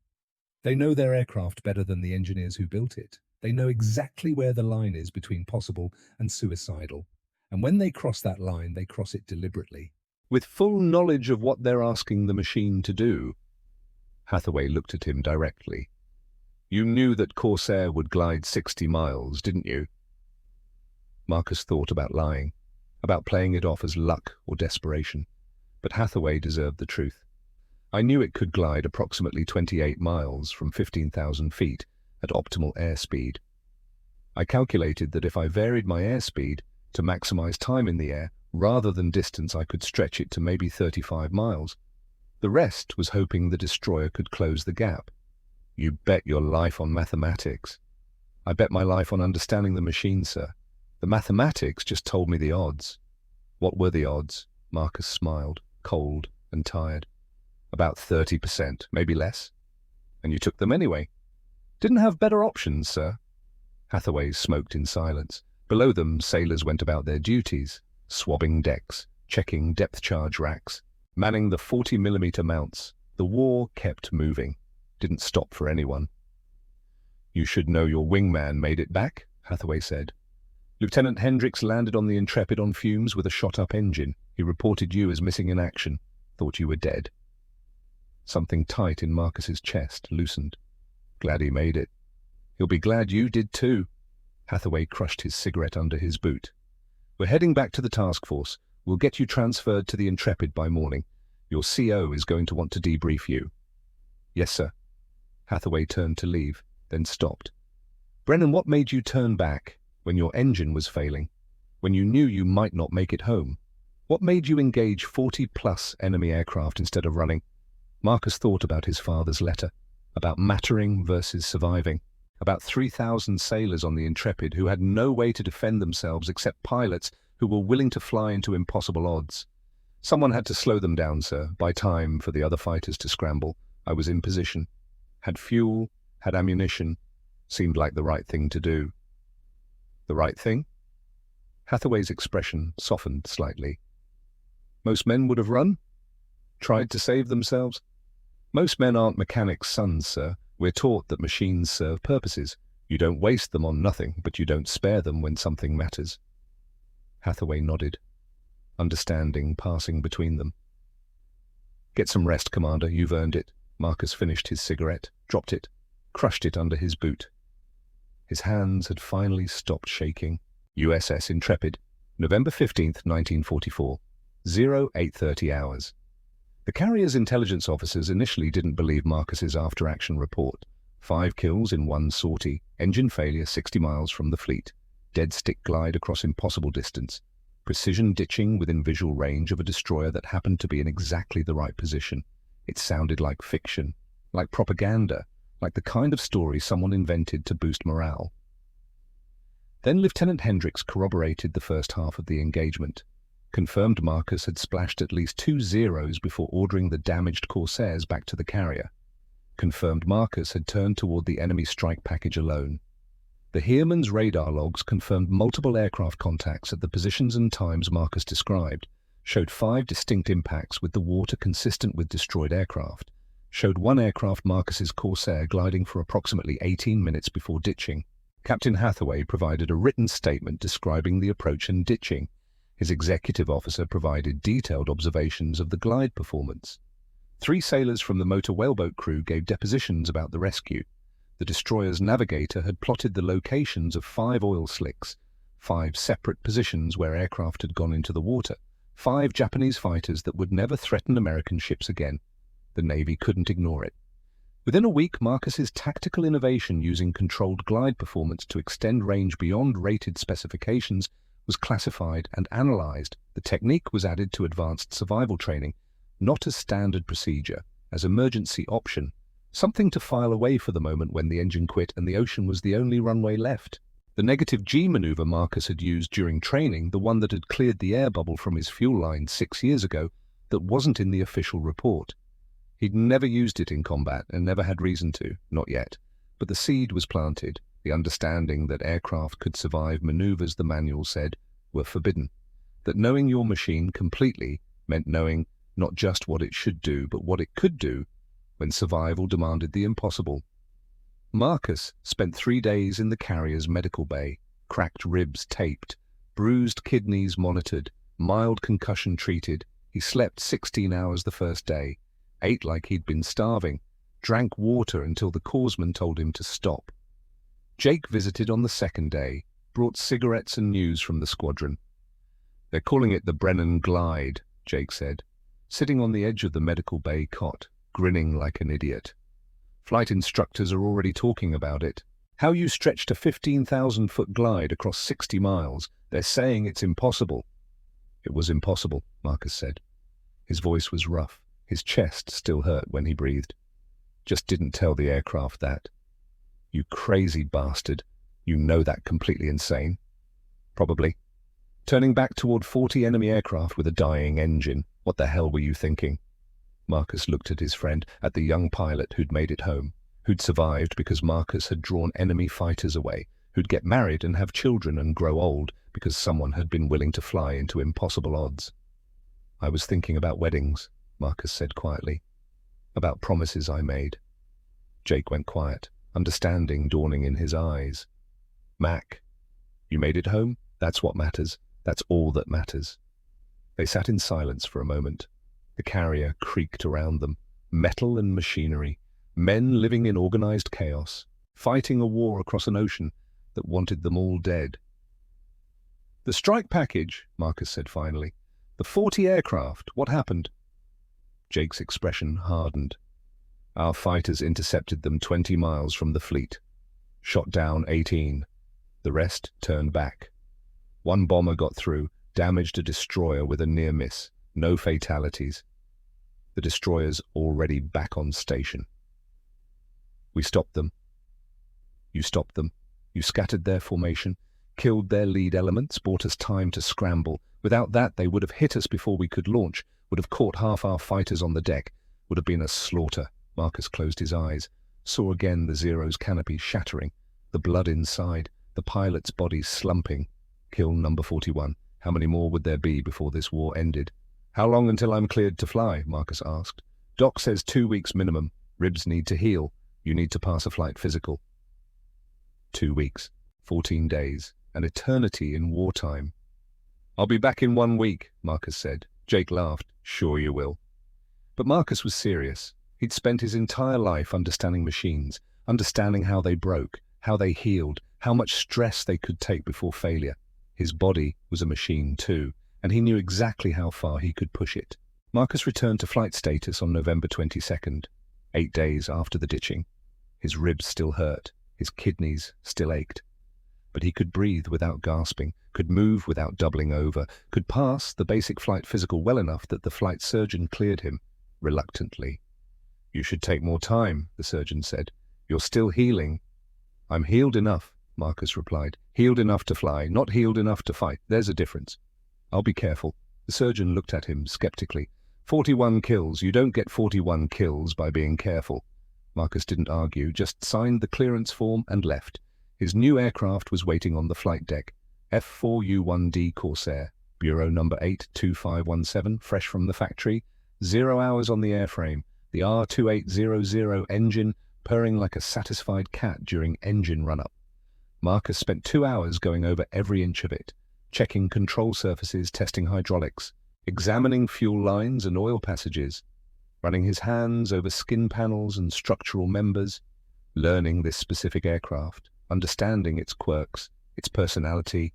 [SPEAKER 2] They know their aircraft better than the engineers who built it. They know exactly where the line is between possible and suicidal. And when they cross that line, they cross it deliberately.
[SPEAKER 1] With full knowledge of what they're asking the machine to do. Hathaway looked at him directly. You knew that Corsair would glide 60 miles, didn't you? Marcus thought about lying, about playing it off as luck or desperation. But Hathaway deserved the truth. I knew it could glide approximately 28 miles from 15,000 feet at optimal airspeed. I calculated that if I varied my airspeed to maximize time in the air rather than distance, I could stretch it to maybe 35 miles. The rest was hoping the destroyer could close the gap. You bet your life on mathematics. I bet my life on understanding the machine, sir. The mathematics just told me the odds. What were the odds? Marcus smiled, cold and tired. About 30%, maybe less. And you took them anyway. Didn't have better options, sir. Hathaway smoked in silence. Below them, sailors went about their duties, swabbing decks, checking depth charge racks, manning the 40mm mounts. The war kept moving. Didn't stop for anyone. You should know your wingman made it back, Hathaway said. Lieutenant Hendricks landed on the Intrepid on fumes with a shot-up engine. He reported you as missing in action. Thought you were dead. Something tight in Marcus's chest loosened. Glad he made it. He'll be glad you did too. Hathaway crushed his cigarette under his boot. We're heading back to the task force. We'll get you transferred to the Intrepid by morning. Your CO is going to want to debrief you. Yes, sir. Hathaway turned to leave, then stopped. Brennan, what made you turn back when your engine was failing, when you knew you might not make it home? What made you engage 40-plus enemy aircraft instead of running? Marcus thought about his father's letter, about mattering versus surviving, about 3,000 sailors on the Intrepid who had no way to defend themselves except pilots who were willing to fly into impossible odds. Someone had to slow them down, sir, buy time for the other fighters to scramble. I was in position. Had fuel, had ammunition. Seemed like the right thing to do. The right thing? Hathaway's expression softened slightly. Most men would have run? Tried to save themselves? Most men aren't mechanics' sons, sir. We're taught that machines serve purposes. You don't waste them on nothing, but you don't spare them when something matters. Hathaway nodded, understanding passing between them. Get some rest, Commander. You've earned it. Marcus finished his cigarette, dropped it, crushed it under his boot. His hands had finally stopped shaking. USS Intrepid, November 15th, 1944, 0830 hours. The carrier's intelligence officers initially didn't believe Marcus's after-action report. 5 kills in 1 sortie, engine failure 60 miles from the fleet, dead stick glide across impossible distance, precision ditching within visual range of a destroyer that happened to be in exactly the right position. It sounded like fiction, like propaganda, like the kind of story someone invented to boost morale. Then Lieutenant Hendricks corroborated the first half of the engagement, confirmed Marcus had splashed at least 2 zeros before ordering the damaged Corsairs back to the carrier, confirmed Marcus had turned toward the enemy strike package alone. The Heermann's radar logs confirmed multiple aircraft contacts at the positions and times Marcus described, showed 5 distinct impacts with the water consistent with destroyed aircraft, showed 1 aircraft Marcus's Corsair gliding for approximately 18 minutes before ditching. Captain Hathaway provided a written statement describing the approach and ditching. His executive officer provided detailed observations of the glide performance. 3 sailors from the motor whaleboat crew gave depositions about the rescue. The destroyer's navigator had plotted the locations of 5 oil slicks, 5 separate positions where aircraft had gone into the water, 5 Japanese fighters that would never threaten American ships again. The Navy couldn't ignore it. Within a week, Marcus's tactical innovation using controlled glide performance to extend range beyond rated specifications was classified and analyzed. The technique was added to advanced survival training, not as standard procedure, as emergency option, something to file away for the moment when the engine quit and the ocean was the only runway left. The negative G maneuver Marcus had used during training, the one that had cleared the air bubble from his fuel line 6 years ago, that wasn't in the official report. He'd never used it in combat and never had reason to, not yet. But the seed was planted, the understanding that aircraft could survive maneuvers the manual said were forbidden. That knowing your machine completely meant knowing not just what it should do, but what it could do when survival demanded the impossible. Marcus spent 3 days in the carrier's medical bay, cracked ribs taped, bruised kidneys monitored, mild concussion treated. He slept 16 hours the first day, ate like he'd been starving, drank water until the corpsman told him to stop. Jake visited on the second day, brought cigarettes and news from the squadron. "They're calling it the Brennan Glide," Jake said, sitting on the edge of the medical bay cot, grinning like an idiot. "Flight instructors are already talking about it. How you stretched a 15,000-foot glide across 60 miles. They're saying it's impossible." "It was impossible," Marcus said. His voice was rough. His chest still hurt when he breathed. "Just didn't tell the aircraft that." "You crazy bastard. You know that completely insane." "Probably. Turning back toward 40 enemy aircraft with a dying engine. What the hell were you thinking?" Marcus looked at his friend, at the young pilot who'd made it home, who'd survived because Marcus had drawn enemy fighters away, who'd get married and have children and grow old because someone had been willing to fly into impossible odds. "I was thinking about weddings," Marcus said quietly. "About promises I made." Jake went quiet, understanding dawning in his eyes. "Mac, you made it home? That's what matters. That's all that matters." They sat in silence for a moment. The carrier creaked around them, metal and machinery, men living in organized chaos, fighting a war across an ocean that wanted them all dead. "The strike package," Marcus said finally. "The 40 aircraft, what happened?" Jake's expression hardened. "Our fighters intercepted them 20 miles from the fleet. Shot down 18. The rest turned back. One bomber got through, damaged a destroyer with a near miss. No fatalities. The destroyer's already back on station. We stopped them. You stopped them. You scattered their formation, killed their lead elements, bought us time to scramble. Without that, they would have hit us before we could launch, would have caught half our fighters on the deck, would have been a slaughter." Marcus closed his eyes, saw again the Zero's canopy shattering, the blood inside, the pilot's body slumping. Kill number 41. How many more would there be before this war ended? "How long until I'm cleared to fly?" Marcus asked. "Doc says 2 weeks minimum. Ribs need to heal. You need to pass a flight physical." 2 weeks, 14 days, an eternity in wartime. "I'll be back in 1 week," Marcus said. Jake laughed. "Sure you will." But Marcus was serious. He'd spent his entire life understanding machines, understanding how they broke, how they healed, how much stress they could take before failure. His body was a machine too, and he knew exactly how far he could push it. Marcus returned to flight status on November 22nd, 8 days after the ditching. His ribs still hurt, his kidneys still ached. But he could breathe without gasping, could move without doubling over, could pass the basic flight physical well enough that the flight surgeon cleared him, reluctantly. "You should take more time," the surgeon said. "You're still healing." "I'm healed enough," Marcus replied. "Healed enough to fly, not healed enough to fight. There's a difference." "I'll be careful." The surgeon looked at him skeptically. 41 kills. You don't get 41 kills by being careful." Marcus didn't argue, just signed the clearance form and left. His new aircraft was waiting on the flight deck. F4U 1D Corsair, Bureau number 82517, fresh from the factory. 0 hours on the airframe. The R2800 engine purring like a satisfied cat during engine run-up. Marcus spent 2 hours going over every inch of it, checking control surfaces, testing hydraulics, examining fuel lines and oil passages, running his hands over skin panels and structural members, learning this specific aircraft, understanding its quirks, its personality,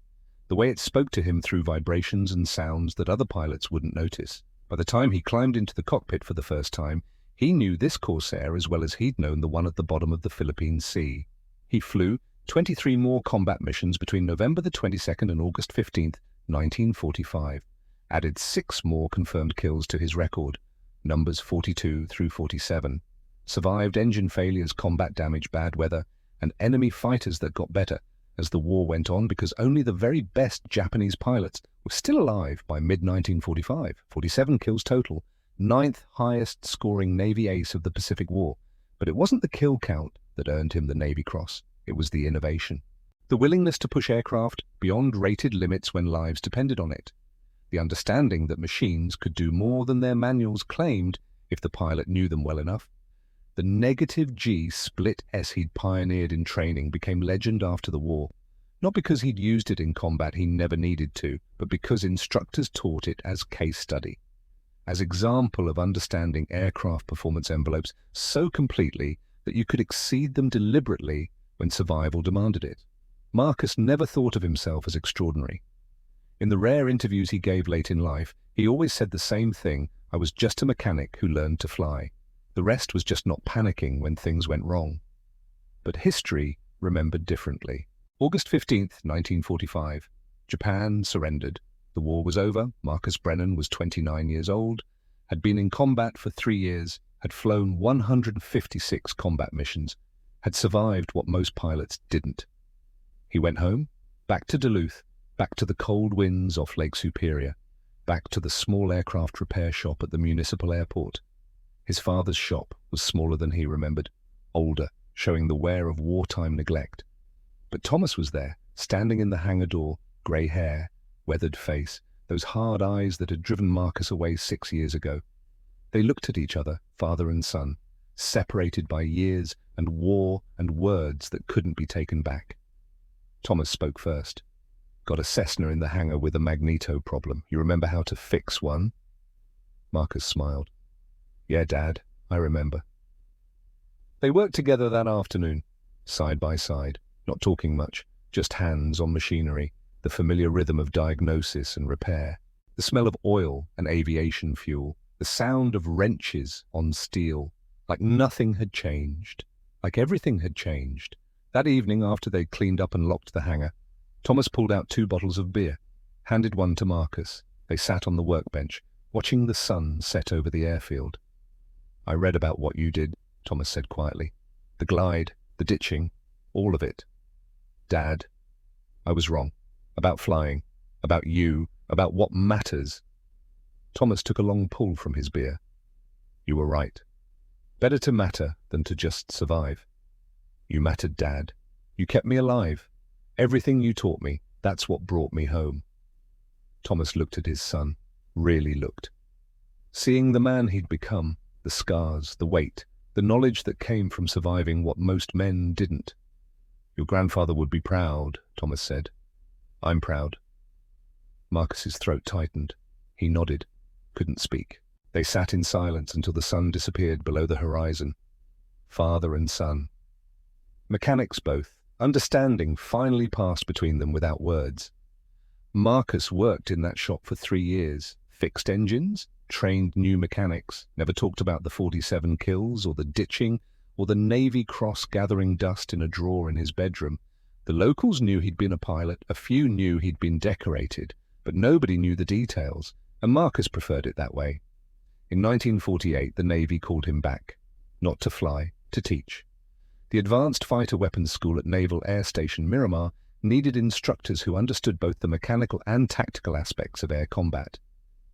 [SPEAKER 1] the way it spoke to him through vibrations and sounds that other pilots wouldn't notice. By the time he climbed into the cockpit for the first time, he knew this Corsair as well as he'd known the one at the bottom of the Philippine Sea. He flew 23 more combat missions between November the 22nd and August 15th, 1945, added 6 more confirmed kills to his record, numbers 42 through 47, survived engine failures, combat damage, bad weather, and enemy fighters that got better, as the war went on because only the very best Japanese pilots were still alive by mid-1945, 47 kills total, ninth highest scoring Navy ace of the Pacific War. But it wasn't the kill count that earned him the Navy Cross, it was the innovation. The willingness to push aircraft beyond rated limits when lives depended on it. The understanding that machines could do more than their manuals claimed if the pilot knew them well enough. The negative G split S he'd pioneered in training became legend after the war, not because he'd used it in combat he never needed to, but because instructors taught it as case study, as example of understanding aircraft performance envelopes so completely that you could exceed them deliberately when survival demanded it. Marcus never thought of himself as extraordinary. In the rare interviews he gave late in life, he always said the same thing: I was just a mechanic who learned to fly. The rest was just not panicking when things went wrong. But history remembered differently. August 15th, 1945. Japan surrendered. The war was over. Marcus Brennan was 29 years old, had been in combat for 3 years, had flown 156 combat missions, had survived what most pilots didn't. He went home, back to Duluth, back to the cold winds off Lake Superior, back to the small aircraft repair shop at the municipal airport. His father's shop was smaller than he remembered, older, showing the wear of wartime neglect. But Thomas was there, standing in the hangar door, grey hair, weathered face, those hard eyes that had driven Marcus away 6 years ago. They looked at each other, father and son, separated by years and war and words that couldn't be taken back. Thomas spoke first. Got a Cessna in the hangar with a magneto problem. You remember how to fix one? Marcus smiled. Yeah, Dad, I remember. They worked together that afternoon, side by side, not talking much, just hands on machinery, the familiar rhythm of diagnosis and repair, the smell of oil and aviation fuel, the sound of wrenches on steel, like nothing had changed, like everything had changed. That evening, after they'd cleaned up and locked the hangar, Thomas pulled out 2 bottles of beer, handed one to Marcus. They sat on the workbench, watching the sun set over the airfield. I read about what you did, Thomas said quietly. The glide, the ditching, all of it. Dad, I was wrong. About flying, about you, about what matters. Thomas took a long pull from his beer. You were right. Better to matter than to just survive. You mattered, Dad. You kept me alive. Everything you taught me, that's what brought me home. Thomas looked at his son, really looked. Seeing the man he'd become, the scars, the weight, the knowledge that came from surviving what most men didn't. Your grandfather would be proud, Thomas said. I'm proud. Marcus's throat tightened. He nodded, couldn't speak. They sat in silence until the sun disappeared below the horizon. Father and son. Mechanics both. Understanding finally passed between them without words. Marcus worked in that shop for 3 years, fixed engines, trained new mechanics, never talked about the 47 kills or the ditching or the Navy Cross gathering dust in a drawer in his bedroom. The locals knew he'd been a pilot, a few knew he'd been decorated, but nobody knew the details, and Marcus preferred it that way. In 1948, the Navy called him back, not to fly, to teach. The Advanced Fighter Weapons School at Naval Air Station Miramar needed instructors who understood both the mechanical and tactical aspects of air combat.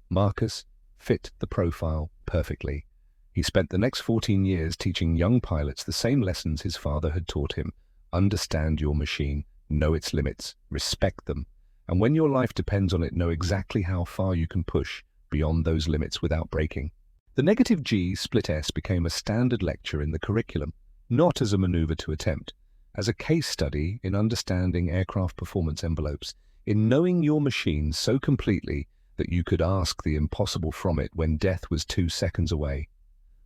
[SPEAKER 1] Marcus fit the profile perfectly. He spent the next 14 years teaching young pilots the same lessons his father had taught him. Understand your machine, know its limits, respect them, and when your life depends on it, know exactly how far you can push beyond those limits without breaking. The negative G split S became a standard lecture in the curriculum, not as a maneuver to attempt, as a case study in understanding aircraft performance envelopes, in knowing your machine so completely that you could ask the impossible from it when death was 2 seconds away.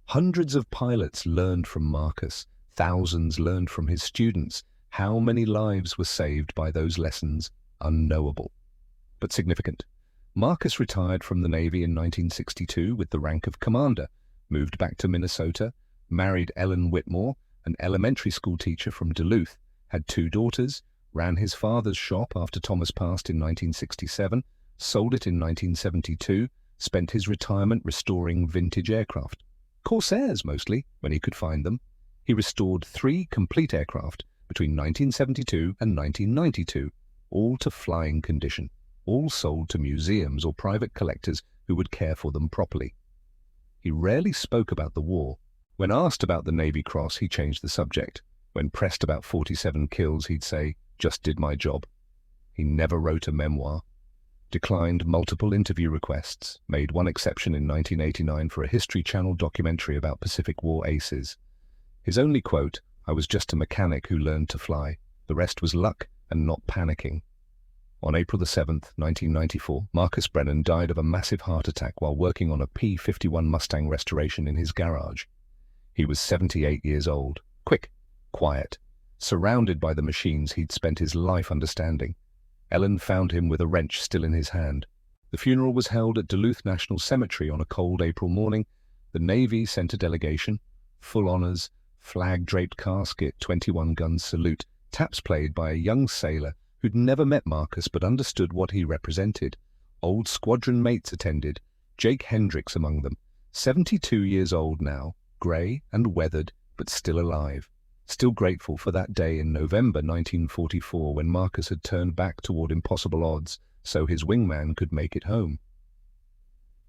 [SPEAKER 1] Hundreds of pilots learned from Marcus, thousands learned from his students. How many lives were saved by those lessons? Unknowable, but significant. Marcus retired from the Navy in 1962 with the rank of commander, moved back to Minnesota, married Ellen Whitmore, an elementary school teacher from Duluth, had 2 daughters, ran his father's shop after Thomas passed in 1967, sold it in 1972, spent his retirement restoring vintage aircraft. Corsairs, mostly, when he could find them. He restored 3 complete aircraft, between 1972 and 1992, all to flying condition, all sold to museums or private collectors who would care for them properly. He rarely spoke about the war. When asked about the Navy Cross, he changed the subject. When pressed about 47 kills, he'd say, "Just did my job." He never wrote a memoir. Declined multiple interview requests, made one exception in 1989 for a History Channel documentary about Pacific War aces. His only quote, "I was just a mechanic who learned to fly. The rest was luck and not panicking." On April 7th, 1994, Marcus Brennan died of a massive heart attack while working on a P-51 Mustang restoration in his garage. He was 78 years old, quick, quiet, surrounded by the machines he'd spent his life understanding. Ellen found him with a wrench still in his hand. The funeral was held at Duluth National Cemetery on a cold April morning. The Navy sent a delegation, full honors, flag-draped casket, 21-gun salute, taps played by a young sailor who'd never met Marcus but understood what he represented. Old squadron mates attended, Jake Hendricks among them, 72 years old now, grey and weathered, but still alive. Still grateful for that day in November 1944 when Marcus had turned back toward impossible odds so his wingman could make it home.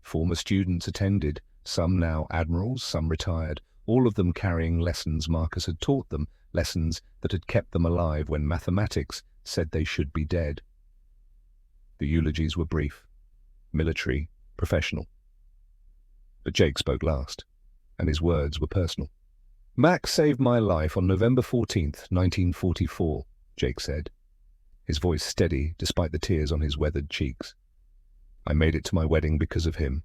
[SPEAKER 1] Former students attended, some now admirals, some retired, all of them carrying lessons Marcus had taught them, lessons that had kept them alive when mathematics said they should be dead. The eulogies were brief, military, professional. But Jake spoke last, and his words were personal. "Mac saved my life on November 14th, 1944, Jake said, his voice steady despite the tears on his weathered cheeks. "I made it to my wedding because of him.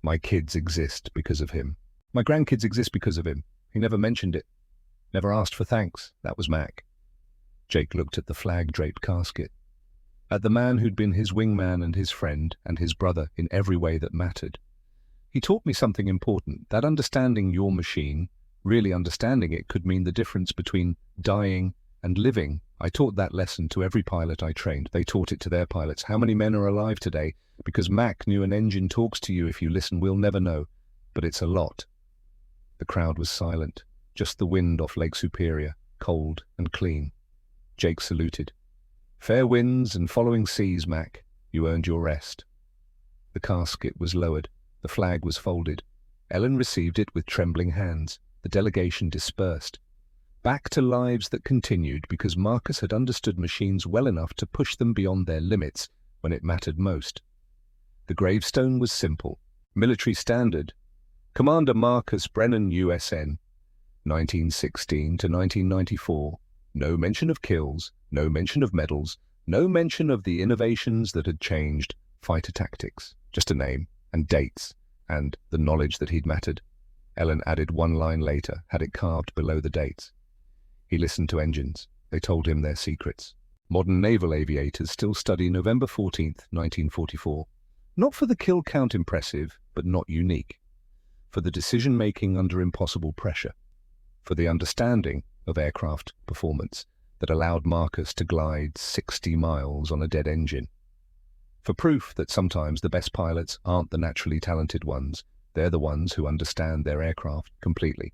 [SPEAKER 1] My kids exist because of him. My grandkids exist because of him. He never mentioned it. Never asked for thanks. That was Mac." Jake looked at the flag-draped casket, at the man who'd been his wingman and his friend and his brother in every way that mattered. "He taught me something important, that understanding your machine, really understanding it, could mean the difference between dying and living. I taught that lesson to every pilot I trained. They taught it to their pilots. How many men are alive today? Because Mac knew an engine talks to you if you listen. We'll never know. But it's a lot." The crowd was silent, just the wind off Lake Superior, cold and clean. Jake saluted. "Fair winds and following seas, Mac. You earned your rest." The casket was lowered. The flag was folded. Ellen received it with trembling hands. The delegation dispersed. Back to lives that continued because Marcus had understood machines well enough to push them beyond their limits when it mattered most. The gravestone was simple. Military standard. Commander Marcus Brennan, USN. 1916 to 1994. No mention of kills, no mention of medals, no mention of the innovations that had changed fighter tactics. Just a name. And dates, and the knowledge that he'd mattered. Ellen added one line later, had it carved below the dates. He listened to engines. They told him their secrets. Modern naval aviators still study November 14th, 1944. Not for the kill count impressive, but not unique. For the decision-making under impossible pressure. For the understanding of aircraft performance that allowed Marcus to glide 60 miles on a dead engine. For proof that sometimes the best pilots aren't the naturally talented ones, they're the ones who understand their aircraft completely.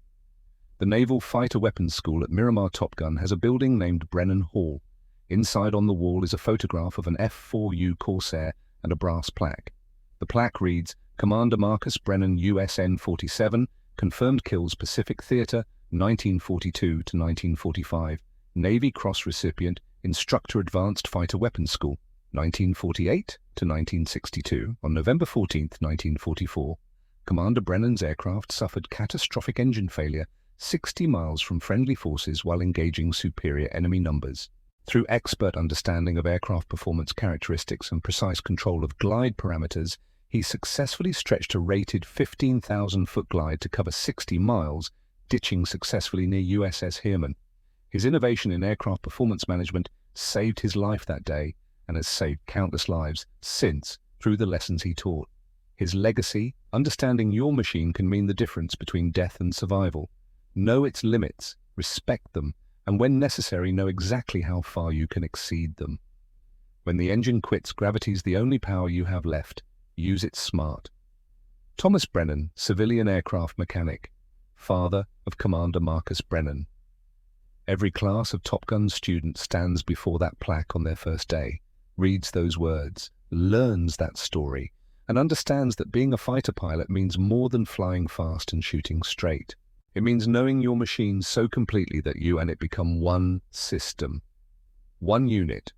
[SPEAKER 1] The Naval Fighter Weapons School at Miramar Top Gun has a building named Brennan Hall. Inside on the wall is a photograph of an F4U Corsair and a brass plaque. The plaque reads, "Commander Marcus Brennan, USN 47, confirmed kills Pacific Theater, 1942 to 1945, Navy Cross recipient, Instructor Advanced Fighter Weapons School. 1948 to 1962, on November 14, 1944, Commander Brennan's aircraft suffered catastrophic engine failure 60 miles from friendly forces while engaging superior enemy numbers. Through expert understanding of aircraft performance characteristics and precise control of glide parameters, he successfully stretched a rated 15,000-foot glide to cover 60 miles, ditching successfully near USS Heermann. His innovation in aircraft performance management saved his life that day, and has saved countless lives since through the lessons he taught. His legacy, understanding your machine, can mean the difference between death and survival. Know its limits, respect them, and when necessary, know exactly how far you can exceed them. When the engine quits, gravity's the only power you have left. Use it smart. Thomas Brennan, civilian aircraft mechanic, father of Commander Marcus Brennan. Every class of Top Gun students stands before that plaque on their first day, reads those words, learns that story, and understands that being a fighter pilot means more than flying fast and shooting straight. It means knowing your machine so completely that you and it become one system, one unit,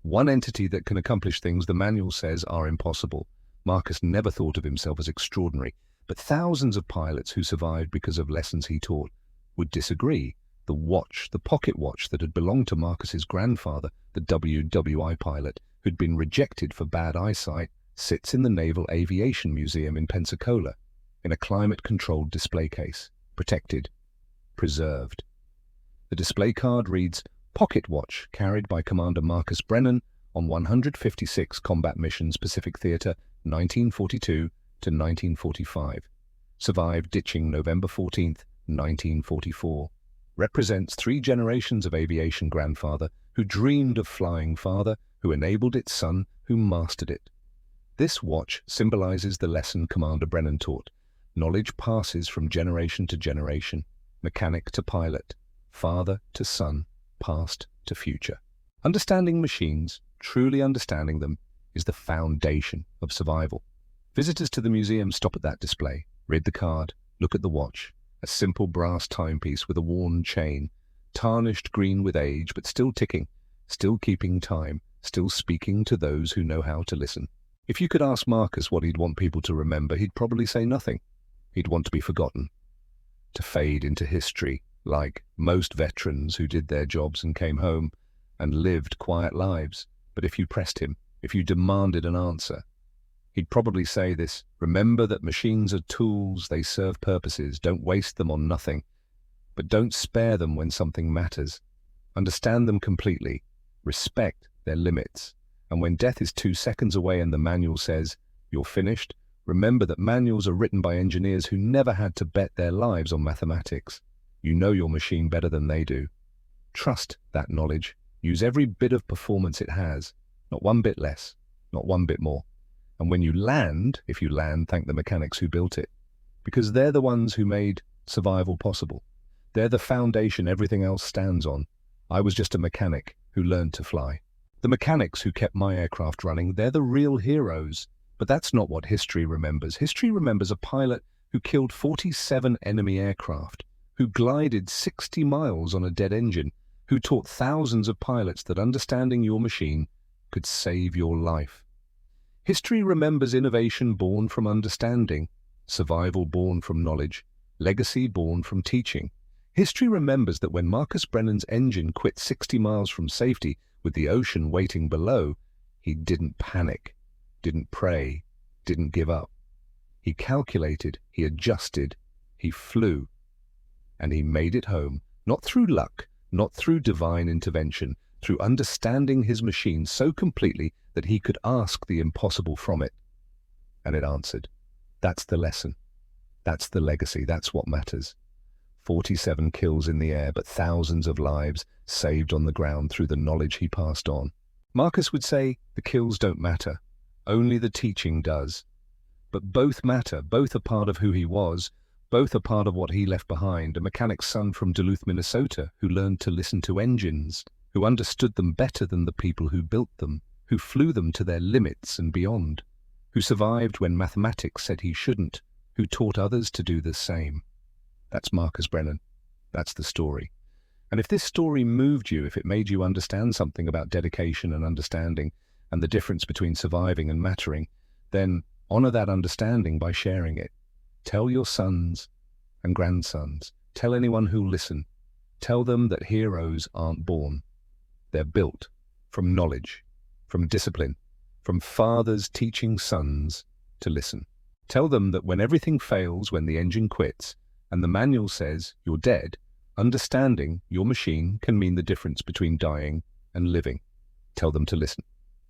[SPEAKER 1] one entity that can accomplish things the manual says are impossible. Marcus never thought of himself as extraordinary, but thousands of pilots who survived because of lessons he taught would disagree. The watch, the pocket watch that had belonged to Marcus's grandfather, the WWII pilot, who'd been rejected for bad eyesight, sits in the Naval Aviation Museum in Pensacola, in a climate-controlled display case, protected, preserved. The display card reads, "Pocket Watch, carried by Commander Marcus Brennan on 156 combat missions Pacific Theater, 1942 to 1945. Survived ditching November 14th, 1944. Represents 3 generations of aviation grandfather who dreamed of flying father, who enabled its son, who mastered it." This watch symbolizes the lesson Commander Brennan taught. Knowledge passes from generation to generation, mechanic to pilot, father to son, past to future. Understanding machines, truly understanding them, is the foundation of survival. Visitors to the museum stop at that display, read the card, look at the watch, a simple brass timepiece with a worn chain, tarnished green with age, but still ticking, still keeping time, still speaking to those who know how to listen. If you could ask Marcus what he'd want people to remember, he'd probably say nothing. He'd want to be forgotten, to fade into history, like most veterans who did their jobs and came home and lived quiet lives. But if you pressed him, if you demanded an answer, he'd probably say this: remember that machines are tools, they serve purposes, don't waste them on nothing, but don't spare them when something matters. Understand them completely, respect their limits, and when death is 2 seconds away and the manual says, "You're finished," remember that manuals are written by engineers who never had to bet their lives on mathematics. You know your machine better than they do. Trust that knowledge. Use every bit of performance it has, not one bit less, not one bit more. And when you land, if you land, thank the mechanics who built it, because they're the ones who made survival possible. They're the foundation everything else stands on. I was just a mechanic who learned to fly. The mechanics who kept my aircraft running, they're the real heroes. But that's not what history remembers. History remembers a pilot who killed 47 enemy aircraft, who glided 60 miles on a dead engine, who taught thousands of pilots that understanding your machine could save your life. History remembers innovation born from understanding, survival born from knowledge, legacy born from teaching. History remembers that when Marcus Brennan's engine quit 60 miles from safety with the ocean waiting below, he didn't panic, didn't pray, didn't give up. He calculated, he adjusted, he flew, and he made it home, not through luck, not through divine intervention, through understanding his machine so completely that he could ask the impossible from it. And it answered. That's the lesson. That's the legacy. That's what matters. 47 kills in the air, but thousands of lives saved on the ground through the knowledge he passed on. Marcus would say, the kills don't matter. Only the teaching does. But both matter. Both are part of who he was. Both are part of what he left behind, a mechanic's son from Duluth, Minnesota, who learned to listen to engines, who understood them better than the people who built them, who flew them to their limits and beyond, who survived when mathematics said he shouldn't, who taught others to do the same. That's Marcus Brennan. That's the story. And if this story moved you, if it made you understand something about dedication and understanding, and the difference between surviving and mattering, then honor that understanding by sharing it. Tell your sons and grandsons. Tell anyone who'll listen. Tell them that heroes aren't born. They're built from knowledge, from discipline, from fathers teaching sons to listen. Tell them that when everything fails, when the engine quits, and the manual says you're dead, understanding your machine can mean the difference between dying and living. Tell them to listen,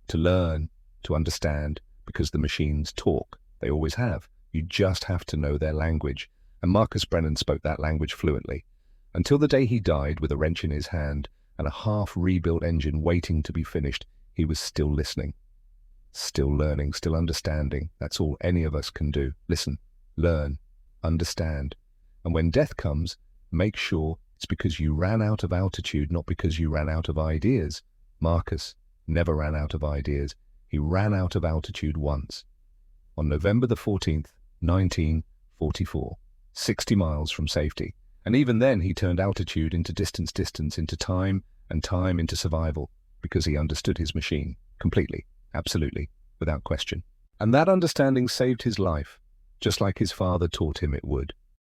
[SPEAKER 1] to learn, to understand, because the machines talk. They always have. You just have to know their language. And Marcus Brennan spoke that language fluently. Until the day he died with a wrench in his hand and a half-rebuilt engine waiting to be finished, he was still listening, still learning, still understanding. That's all any of us can do. Listen, learn, understand. And when death comes, make sure It's because you ran out of altitude, not because you ran out of ideas. Marcus never ran out of ideas. He ran out of altitude once. On November the 14th, 1944, 60 miles from safety. And even then he turned altitude into distance into time, and time into survival, because he understood his machine completely, absolutely, without question. And that understanding saved his life, just like his father taught him it would.